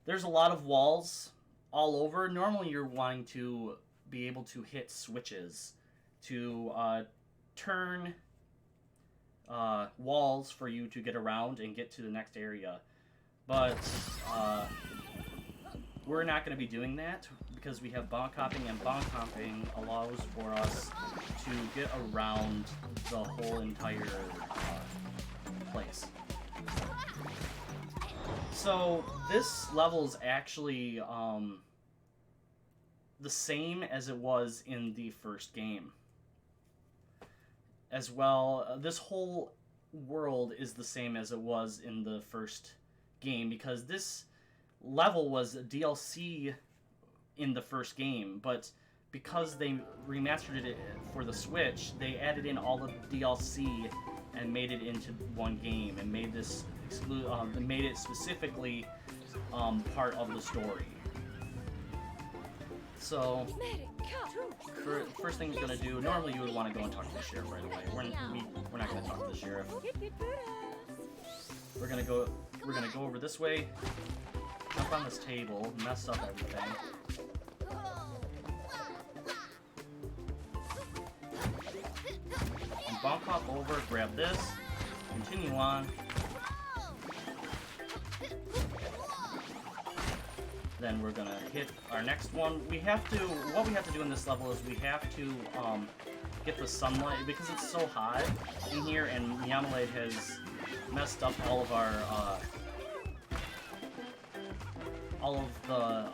There's a lot of walls all over. Normally you're wanting to be able to hit switches to turn walls for you to get around and get to the next area. But we're not going to be doing that because we have bonk hopping, and bonk hopping allows for us to get around the whole entire place. So this level is actually the same as it was in the first game. As well, this whole world is the same as it was in the first game, because this level was a DLC in the first game, but because they remastered it for the Switch, they added in all of the DLC and made it into one game, and made this made it specifically part of the story. So, first thing we're gonna do. Normally, you would want to go and talk to the sheriff right away. We're not gonna talk to the sheriff. We're gonna go over this way. Jump on this table. Mess up everything. And bonk hop over. Grab this. Continue on. Then we're gonna hit our next one. What we have to do in this level is we have to get the sunlight, because it's so hot in here, and Meowmalade has messed up all of our, all of the,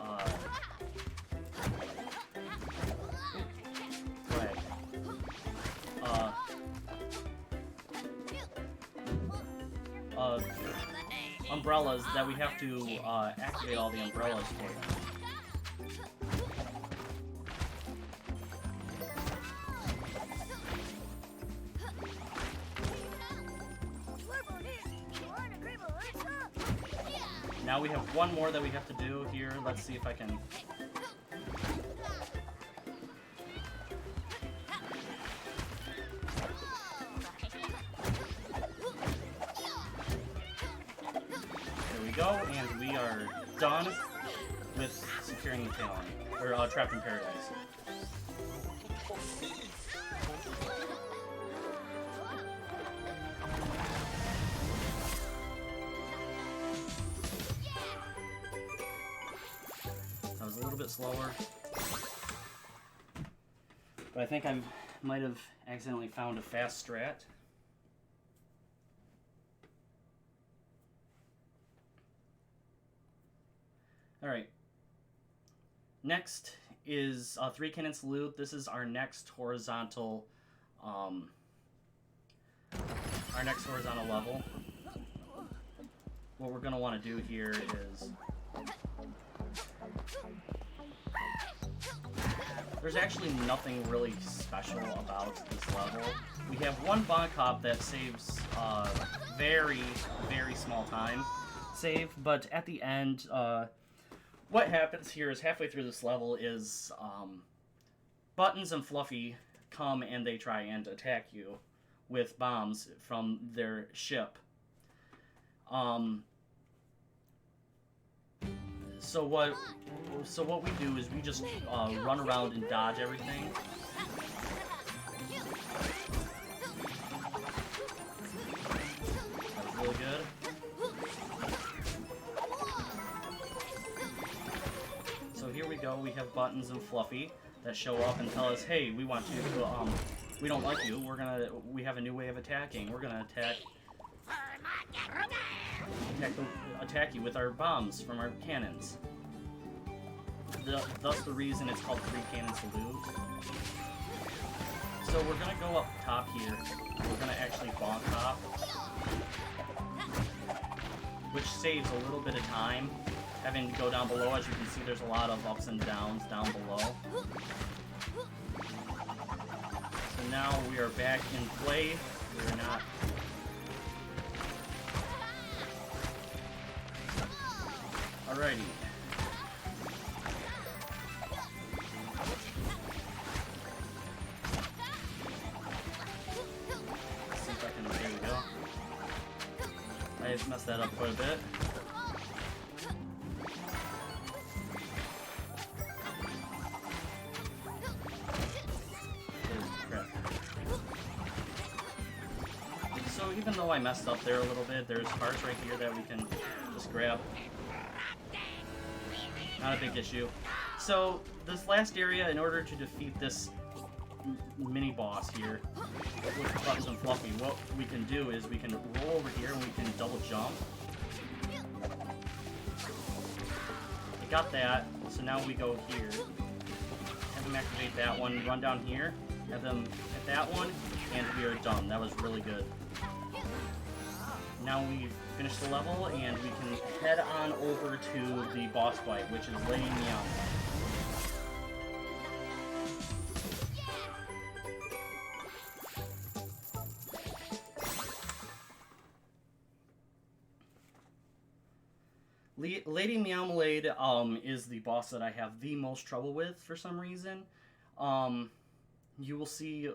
umbrellas that we have to activate all the umbrellas for them. Now we have one more that we have to do here. Let's see if I can... Go, and we are done with securing the talent, or Trapped in Paradise. That was a little bit slower, but I think I might have accidentally found a fast strat. Alright, next is 3 Cannon Salute. This is our next horizontal level. What we're going to want to do here is... There's actually nothing really special about this level. We have one Bonk Hop that saves very, very small time save, but at the end... what happens here is halfway through this level is Buttons and Fluffy come and they try and attack you with bombs from their ship. So what we do is we just run around and dodge everything. That was really good. So here we go, we have Buttons and Fluffy that show up and tell us, hey, we want you to, we don't like you, we have a new way of attacking. We're gonna attack you with our bombs from our cannons. Thus the reason it's called 3 Cannon Salute. So we're gonna go up top here. We're gonna actually Bonk Hop, which saves a little bit of time. Having to go down below, as you can see, there's a lot of ups and downs down below. So now we are back in play. We're not... Alrighty. Let's see if I can... There we go. I messed that up quite a bit. So even though I messed up there a little bit, there's parts right here that we can just grab. Not a big issue. So this last area, in order to defeat this mini boss here with Buttons and Fluffy, what we can do is we can roll over here and we can double jump. I got that, so now we go here. Have them activate that one, run down here, have them hit that one, and we are done. That was really good. Now we've finished the level, and we can head on over to the boss fight, which is Lady Meow. Lady Meowmalade is the boss that I have the most trouble with for some reason. You will see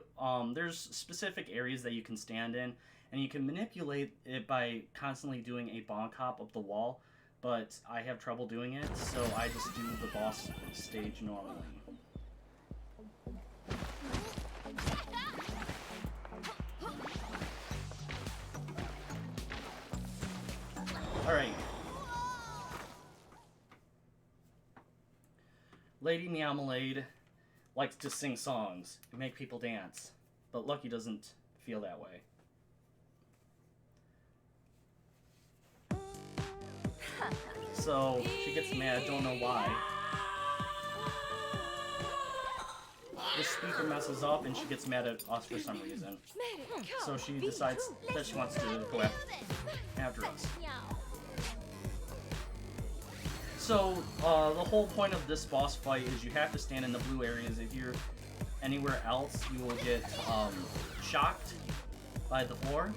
there's specific areas that you can stand in, and you can manipulate it by constantly doing a Bonk Hop up the wall, but I have trouble doing it, so I just do the boss stage normally. Alright. Lady Meowmalade likes to sing songs and make people dance, but Lucky doesn't feel that way. So she gets mad, don't know why. The speaker messes up and she gets mad at us for some reason. So she decides that she wants to go after us. So the whole point of this boss fight is you have to stand in the blue areas. If you're anywhere else, you will get shocked by the floor.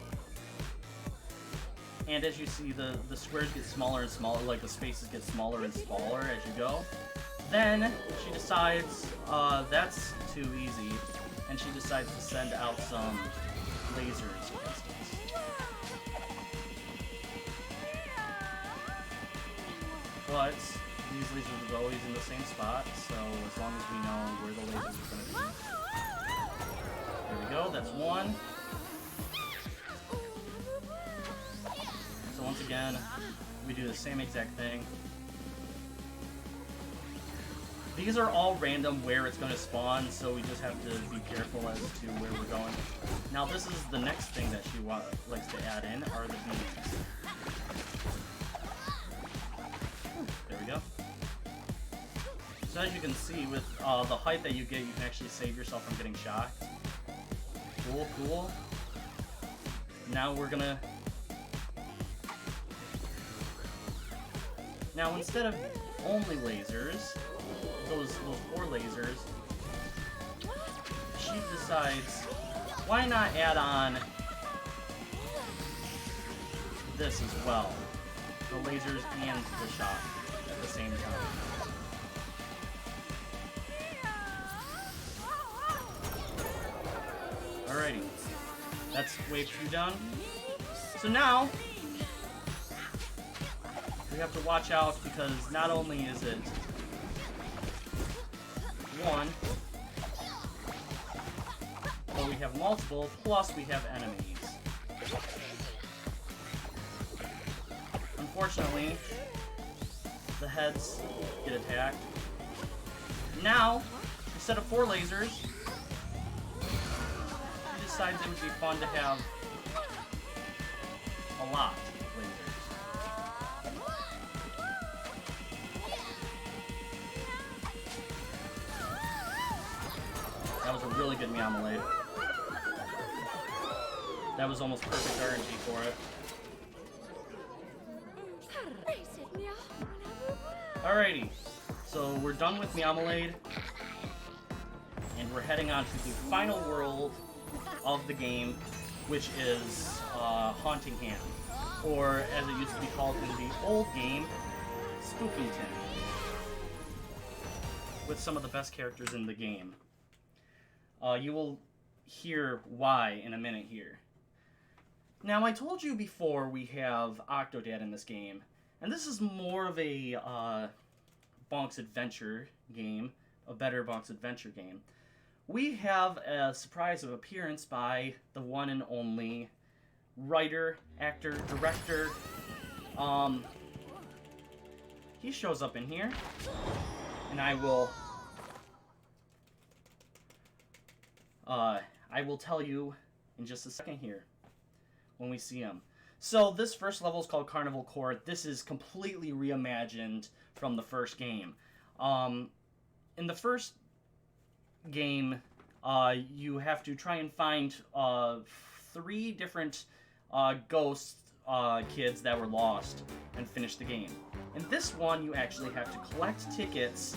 And as you see, the squares get smaller and smaller, like the spaces get smaller and smaller as you go. Then she decides that's too easy, and she decides to send out some lasers against us. But these lasers are always in the same spot, so as long as we know where the lasers are going to be. There we go, that's one. So once again, we do the same exact thing. These are all random where it's going to spawn, so we just have to be careful as to where we're going. Now this is the next thing that she likes to add in, are the beams. There we go. So as you can see, with the height that you get, you can actually save yourself from getting shocked. Cool, cool. Now we're gonna... Now instead of only lasers, those 4 lasers, she decides, why not add on this as well? The lasers and the shock at the same time. Alrighty, that's wave 2 done. So now, we have to watch out because not only is it one, but we have multiple, plus we have enemies. Unfortunately, the heads get attacked. Now, instead of 4 lasers, she decides it would be fun to have a lot of lasers. That was a really good Meowmalade. That was almost perfect RNG for it. Alrighty, so we're done with Meowmalade, and we're heading on to the final world of the game, which is Hauntingham, or as it used to be called in the old game, Spookington, with some of the best characters in the game. You will hear why in a minute here. Now, I told you before we have Octodad in this game, and this is more of a Bonk's Adventure game, a better Bonk's Adventure game. We have a surprise of appearance by the one and only writer, actor, director. He shows up in here, and I will tell you in just a second here when we see him. So this first level is called Carnival Court. This is completely reimagined from the first game. In the first game, you have to try and find 3 different ghost kids that were lost and finish the game. In this one, you actually have to collect tickets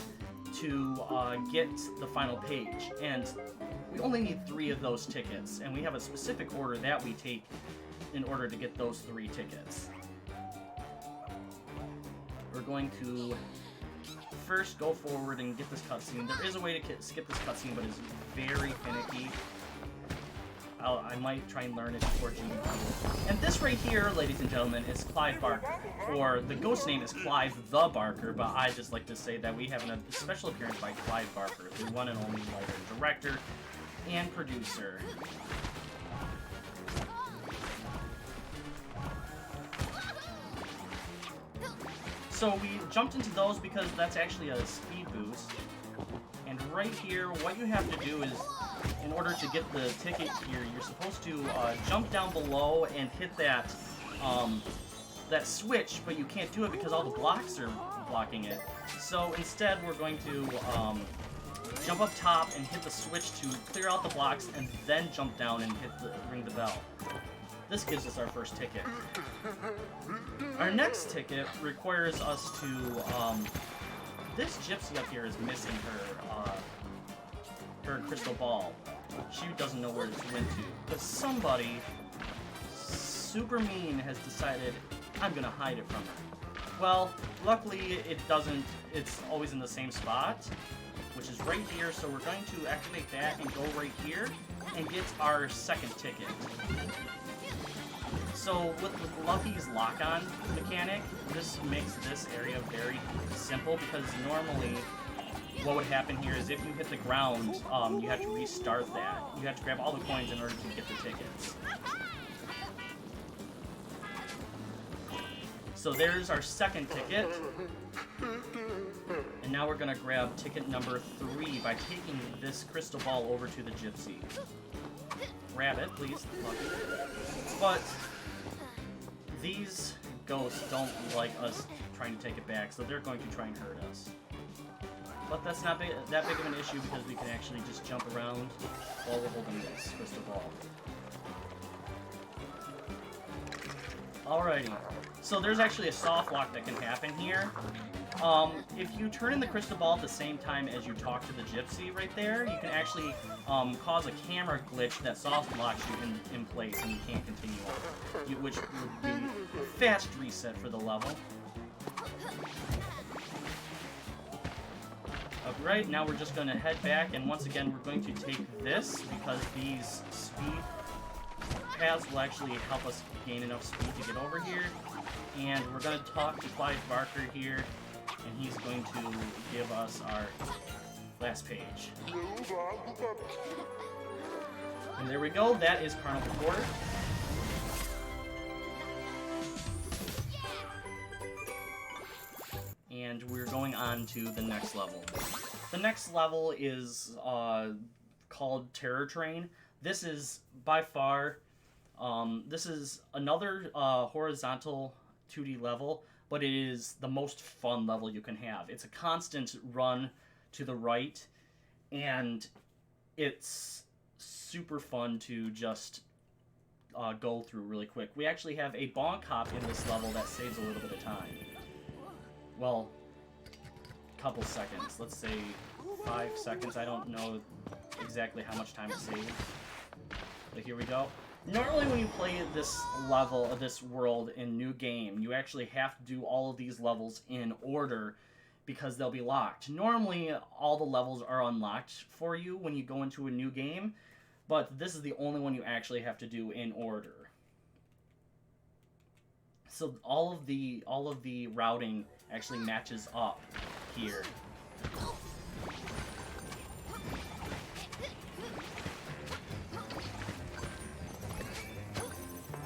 to get the final page, and we only need 3 of those tickets, and we have a specific order that we take in order to get those 3 tickets. We're going to first go forward and get this cutscene. There is a way to skip this cutscene, but it's very finicky. I might try and learn it before SGDQ. And this right here, ladies and gentlemen, is Clive Barker. Or the ghost name is Clive the Barker, but I just like to say that we have a special appearance by Clive Barker, the one and only writer, director, and producer. So we jumped into those because that's actually a speed boost. right here, what you have to do is, in order to get the ticket here, you're supposed to jump down below and hit that that switch, but you can't do it because all the blocks are blocking it. So instead, we're going to jump up top and hit the switch to clear out the blocks, and then jump down and ring the bell. This gives us our first ticket. Our next ticket requires us to, this gypsy up here is missing her crystal ball. She doesn't know where it went to. But somebody super mean has decided, I'm gonna hide it from her. Well, luckily it doesn't, it's always in the same spot, which is right here, so we're going to activate that and go right here and get our second ticket. So with Lucky's lock-on mechanic, this makes this area very simple, because normally what would happen here is if you hit the ground, you have to restart that. You have to grab all the coins in order to get the tickets. So there's our second ticket. And now we're going to grab ticket number 3 by taking this crystal ball over to the gypsy. Grab it, please, Lucky. But these ghosts don't like us trying to take it back, so they're going to try and hurt us. But that's not that big of an issue, because we can actually just jump around while we're holding this crystal ball. Alrighty, so there's actually a soft lock that can happen here. If you turn in the crystal ball at the same time as you talk to the gypsy right there, you can actually cause a camera glitch that soft locks you in place, and you can't continue on, which would be a fast reset for the level. Alright, now we're just going to head back, and once again we're going to take this, because these speed paths will actually help us gain enough speed to get over here. And we're going to talk to Clive Barker here, and he's going to give us our last page. And there we go, that is Carnival Quarter. And we're going on to the next level. The next level is called Terror Train. This is by far, this is another horizontal 2D level, but it is the most fun level you can have. It's a constant run to the right, and it's super fun to just go through really quick. We actually have a bonk hop in this level that saves a little bit of time. Well, couple seconds. Let's say 5 seconds. I don't know exactly how much time it saves. But here we go. Normally when you play this level of this world in new game, you actually have to do all of these levels in order, because they'll be locked. Normally all the levels are unlocked for you when you go into a new game, but this is the only one you actually have to do in order. So all of the routing actually matches up here.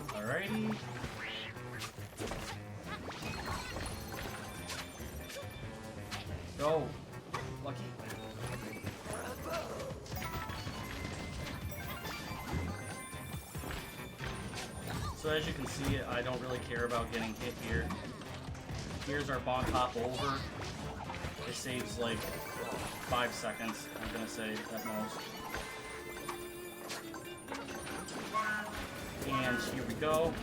Alrighty. Go, Lucky. So as you can see, I don't really care about getting hit here. Here's our bonk hop over. It saves like 5 seconds, I'm gonna say, at most. And here we go.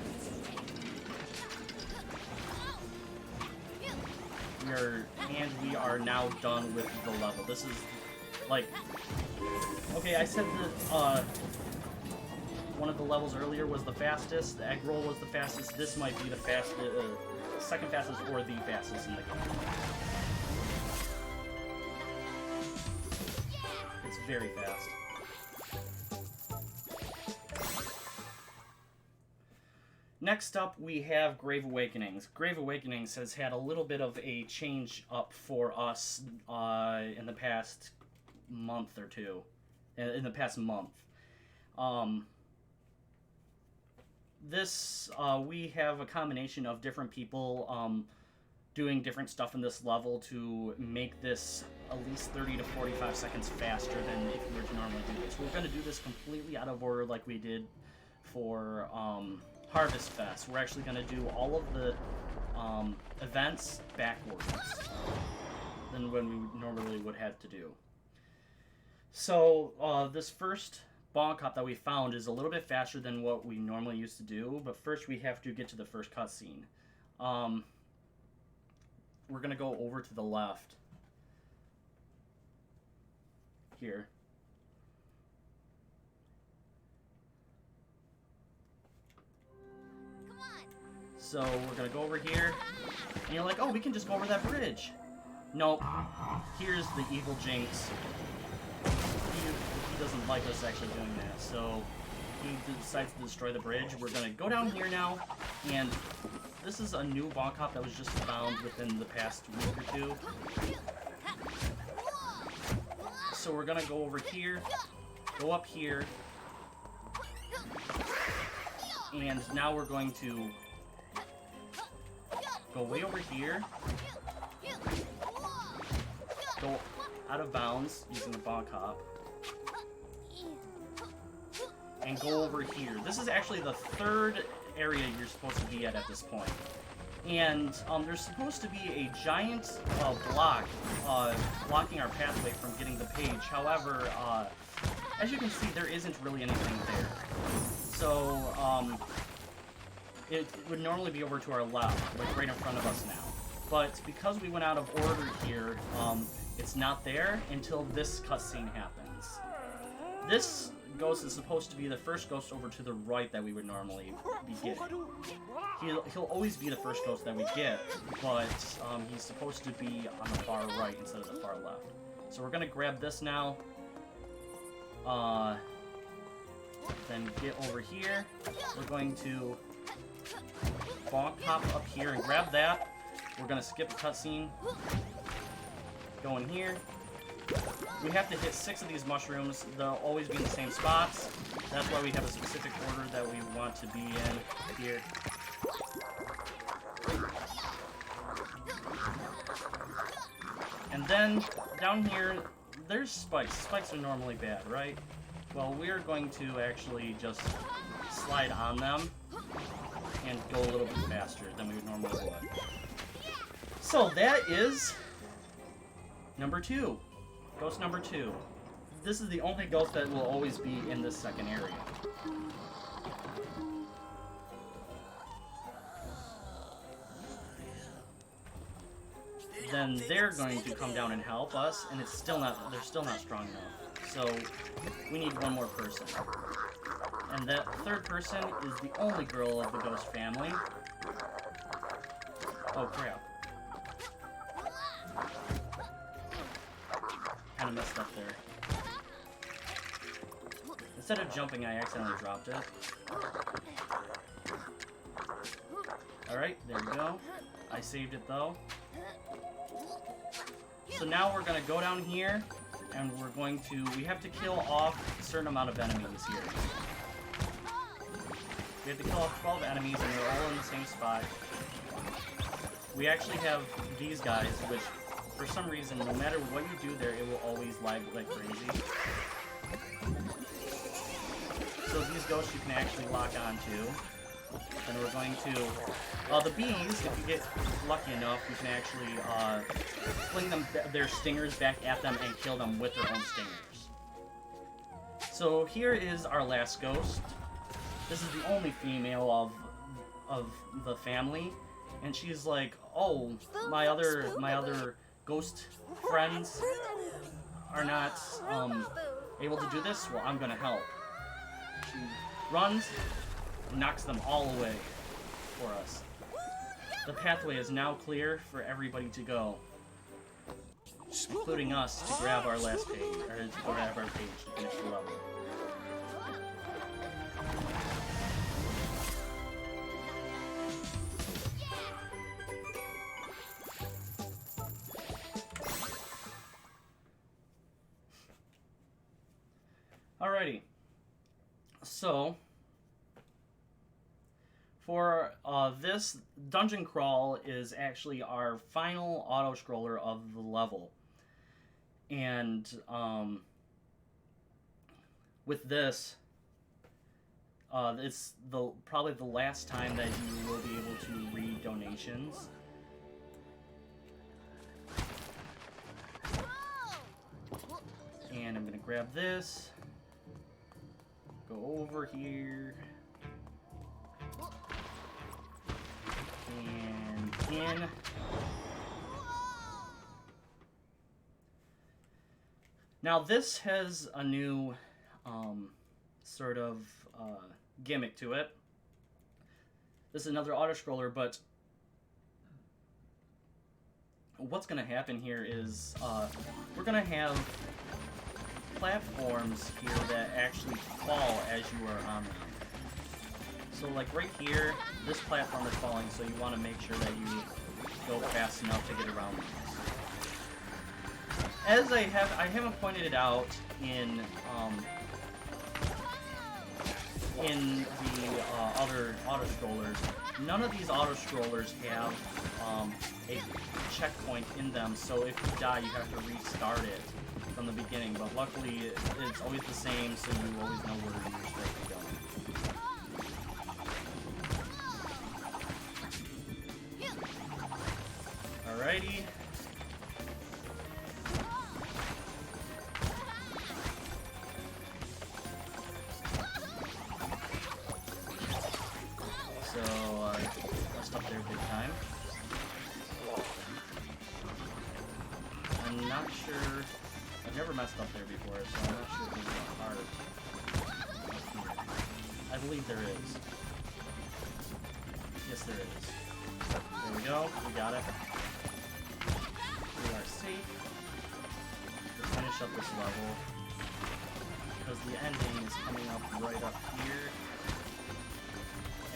We are now done with the level. This is like, okay, I said that one of the levels earlier was the fastest. The egg roll was the fastest. This might be the fastest, second fastest, or the fastest in the game. It's very fast. Next up, we have Grave Awakenings. Grave Awakenings has had a little bit of a change up for us in the past month or two. In the past month. We have a combination of different people doing different stuff in this level to make this at least 30 to 45 seconds faster than if you were to normally do this. We're going to do this completely out of order like we did for Harvest Fest. We're actually going to do all of the events backwards than when we normally would have to do. So this first bonk hop that we found is a little bit faster than what we normally used to do, but first we have to get to the first cutscene. We're going to go over to the left here. Come on. So we're going to go over here, and you're like, oh, we can just go over that bridge. Nope. Here's the evil Jinx. He doesn't like us actually doing that, so he decides to destroy the bridge. We're going to go down here now, and this is a new bonk hop that was just found within the past week or two. So we're going to go over here, go up here, and now we're going to go way over here, go out of bounds using the bonk hop, and go over here. This is actually the third area you're supposed to be at this point. And there's supposed to be a giant block blocking our pathway from getting the page. However, as you can see, there isn't really anything there. So it would normally be over to our left, like right in front of us now. But because we went out of order here, it's not there until this cutscene happens. This ghost is supposed to be the first ghost over to the right that we would normally be getting. He'll always be the first ghost that we get, but he's supposed to be on the far right instead of the far left. So we're gonna grab this now. Then get over here. We're going to bonk hop up here and grab that. We're gonna skip the cutscene. Go in here. We have to hit 6 of these mushrooms. They'll always be in the same spots. That's why we have a specific order that we want to be in here. And then down here, there's spikes. Spikes are normally bad, right? Well, we're going to actually just slide on them and go a little bit faster than we would normally would. So that is number 2. Ghost number 2. This is the only ghost that will always be in this second area. Then they're going to come down and help us, and it's still not, they're still not strong enough. So we need one more person. And that third person is the only girl of the ghost family. Oh crap. Kind of messed up there. Instead of jumping, I accidentally dropped it. Alright, there we go. I saved it though. So now we're going to go down here, and we're going to, we have to kill off a certain amount of enemies here. We have to kill off 12 enemies, and they're all in the same spot. We actually have these guys, which for some reason, no matter what you do there, it will always lag like crazy. So these ghosts you can actually lock onto. And we're going to... the bees, if you get lucky enough, you can actually fling them their stingers back at them and kill them with their own stingers. So here is our last ghost. This is the only female of the family. And she's like, oh, my other ghost friends are not able to do this, well, I'm gonna help. She runs, knocks them all away for us. The pathway is now clear for everybody to go, including us to grab our last page, or to grab our page to finish the level. Alrighty, so For this dungeon crawl is actually our final auto-scroller of the level. And with this, it's probably the last time that you will be able to read donations. And I'm gonna grab this, go over here, and in. Now this has a new sort of gimmick to it. This is another auto-scroller, but what's going to happen here is we're going to have platforms here that actually fall as you are on them. So like right here, this platform is falling, so you want to make sure that you go fast enough to get around these. As I haven't pointed it out in the other auto-scrollers, none of these auto-scrollers have a checkpoint in them, so if you die, you have to restart it from the beginning, but luckily it's always the same, so you always know where you're supposed to go. Alrighty. So, messed up there big time. I'm not sure. I've never messed up there before, so I'm not sure if there's a heart up here. I believe there is. Yes, there is. There we go. We got it. We are safe. Let's finish up this level, because the ending is coming up right up here.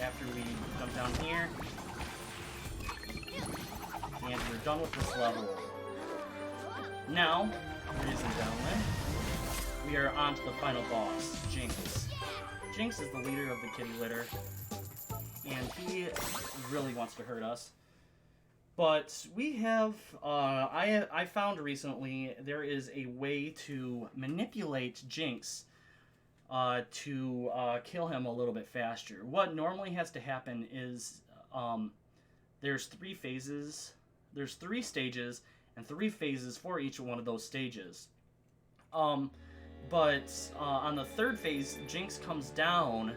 After we jump down here, and we're done with this level. Now, ladies and gentlemen, we are on to the final boss, Jinx. Jinx is the leader of the kitty litter, and he really wants to hurt us. But we have, I found recently, there is a way to manipulate Jinx to kill him a little bit faster. What normally has to happen is there's 3 phases, there's 3 stages, and 3 phases for each one of those stages. But on the 3rd phase, Jinx comes down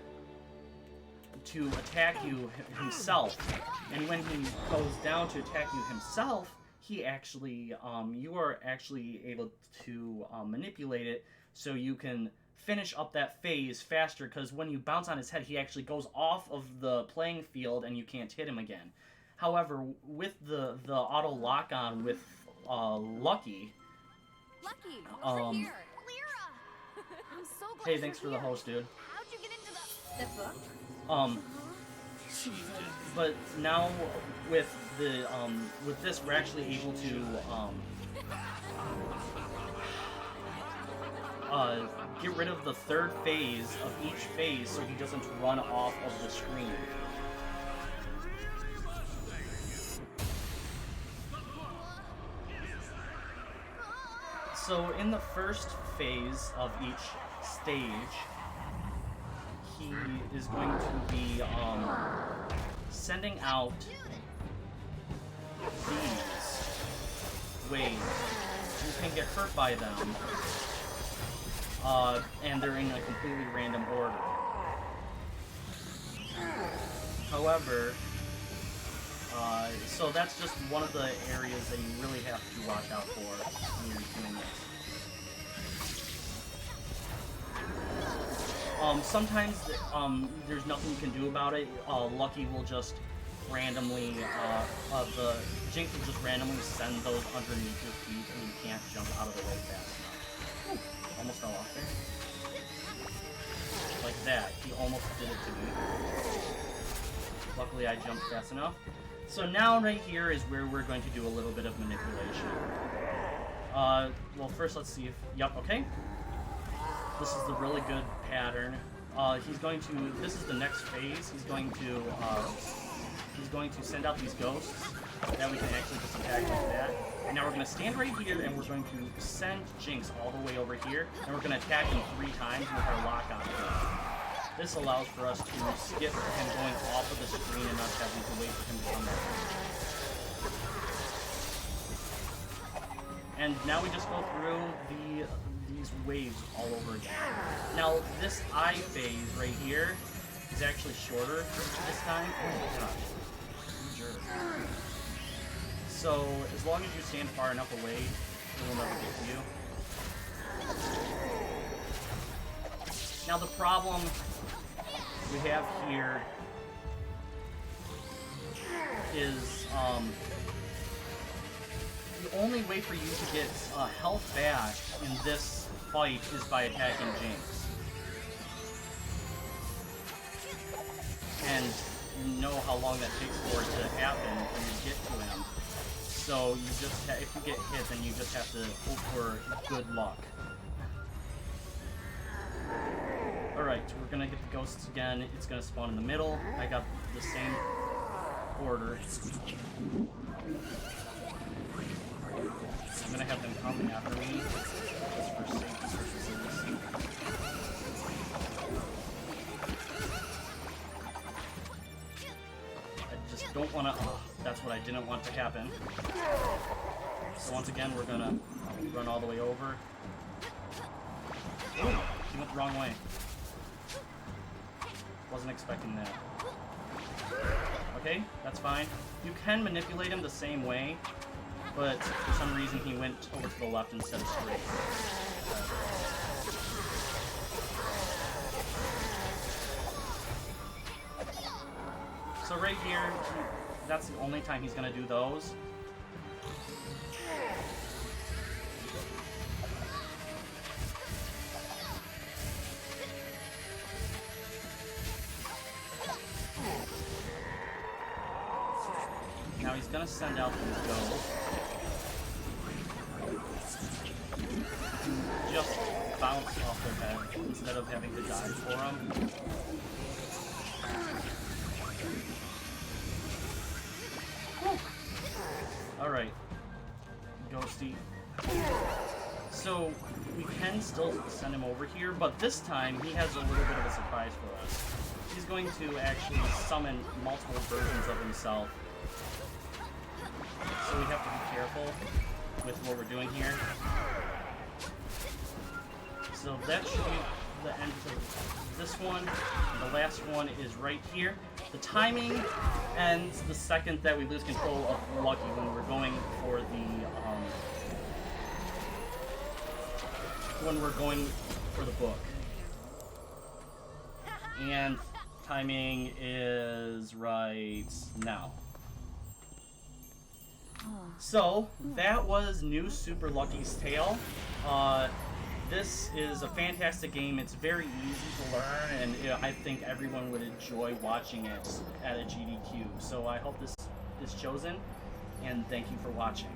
to attack you himself, and when he goes down to attack you himself, he actually, you are actually able to manipulate it so you can finish up that phase faster, because when you bounce on his head, he actually goes off of the playing field and you can't hit him again. However, with the auto lock-on with Lucky, over here. Lyra! I'm so glad hey, thanks for the host, dude. How'd you get into the book? But now with the with this, we're actually able to get rid of the 3rd phase of each phase, so he doesn't run off of the screen. So in the 1st phase of each stage, he is going to be sending out these waves. You can get hurt by them, and they're in a completely random order. However, so that's just one of the areas that you really have to watch out for when you're doing this. Sometimes there's nothing you can do about it. Lucky will just randomly, the Jinx will just randomly send those underneath your feet, and you can't jump out of the way fast enough. Ooh, almost fell off there. Like that. He almost did it to me. Luckily, I jumped fast enough. So now right here is where we're going to do a little bit of manipulation. Well, first let's see if... Yep, okay. This is the really good pattern he's going to, this is the next phase, he's going to send out these ghosts that we can actually just attack like that. And now we're going to stand right here and we're going to send Jinx all the way over here, and we're going to attack him 3 times with our lock on him. This allows for us to skip him going off of the screen and us having to wait for him to come back. And now we just go through these waves all over again. Now, this I phase right here is actually shorter this time. Oh my gosh. You jerk. So, as long as you stand far enough away, it will never get to you. Now, the problem we have here is, the only way for you to get health back in this fight is by attacking Jinx. And you know how long that takes for it to happen when you get to him. So you just if you get hit, then you just have to hope for good luck. Alright, so we're gonna get the ghosts again. It's gonna spawn in the middle. I got the same order. I'm gonna have them come after me just for safety purposes. I just don't wanna. Oh, that's what I didn't want to happen. So once again, we're gonna run all the way over. Ooh, he went the wrong way. Wasn't expecting that. Okay, that's fine. You can manipulate him the same way, but for some reason he went over to the left instead of straight. So right here, that's the only time he's going to do those. Now he's going to send out these ghosts. Just bounce off their head instead of having to dive for them. Alright. Ghosty. So, we can still send him over here, but this time he has a little bit of a surprise for us. He's going to actually summon multiple versions of himself. So we have to be careful with what we're doing here. So that should be the end of this one. And the last one is right here. The timing ends the second that we lose control of Lucky when we're going for the book. And timing is right now. So that was New Super Lucky's Tale. This is a fantastic game. It's very easy to learn, and I think everyone would enjoy watching it at a GDQ. So I hope this is chosen, and thank you for watching.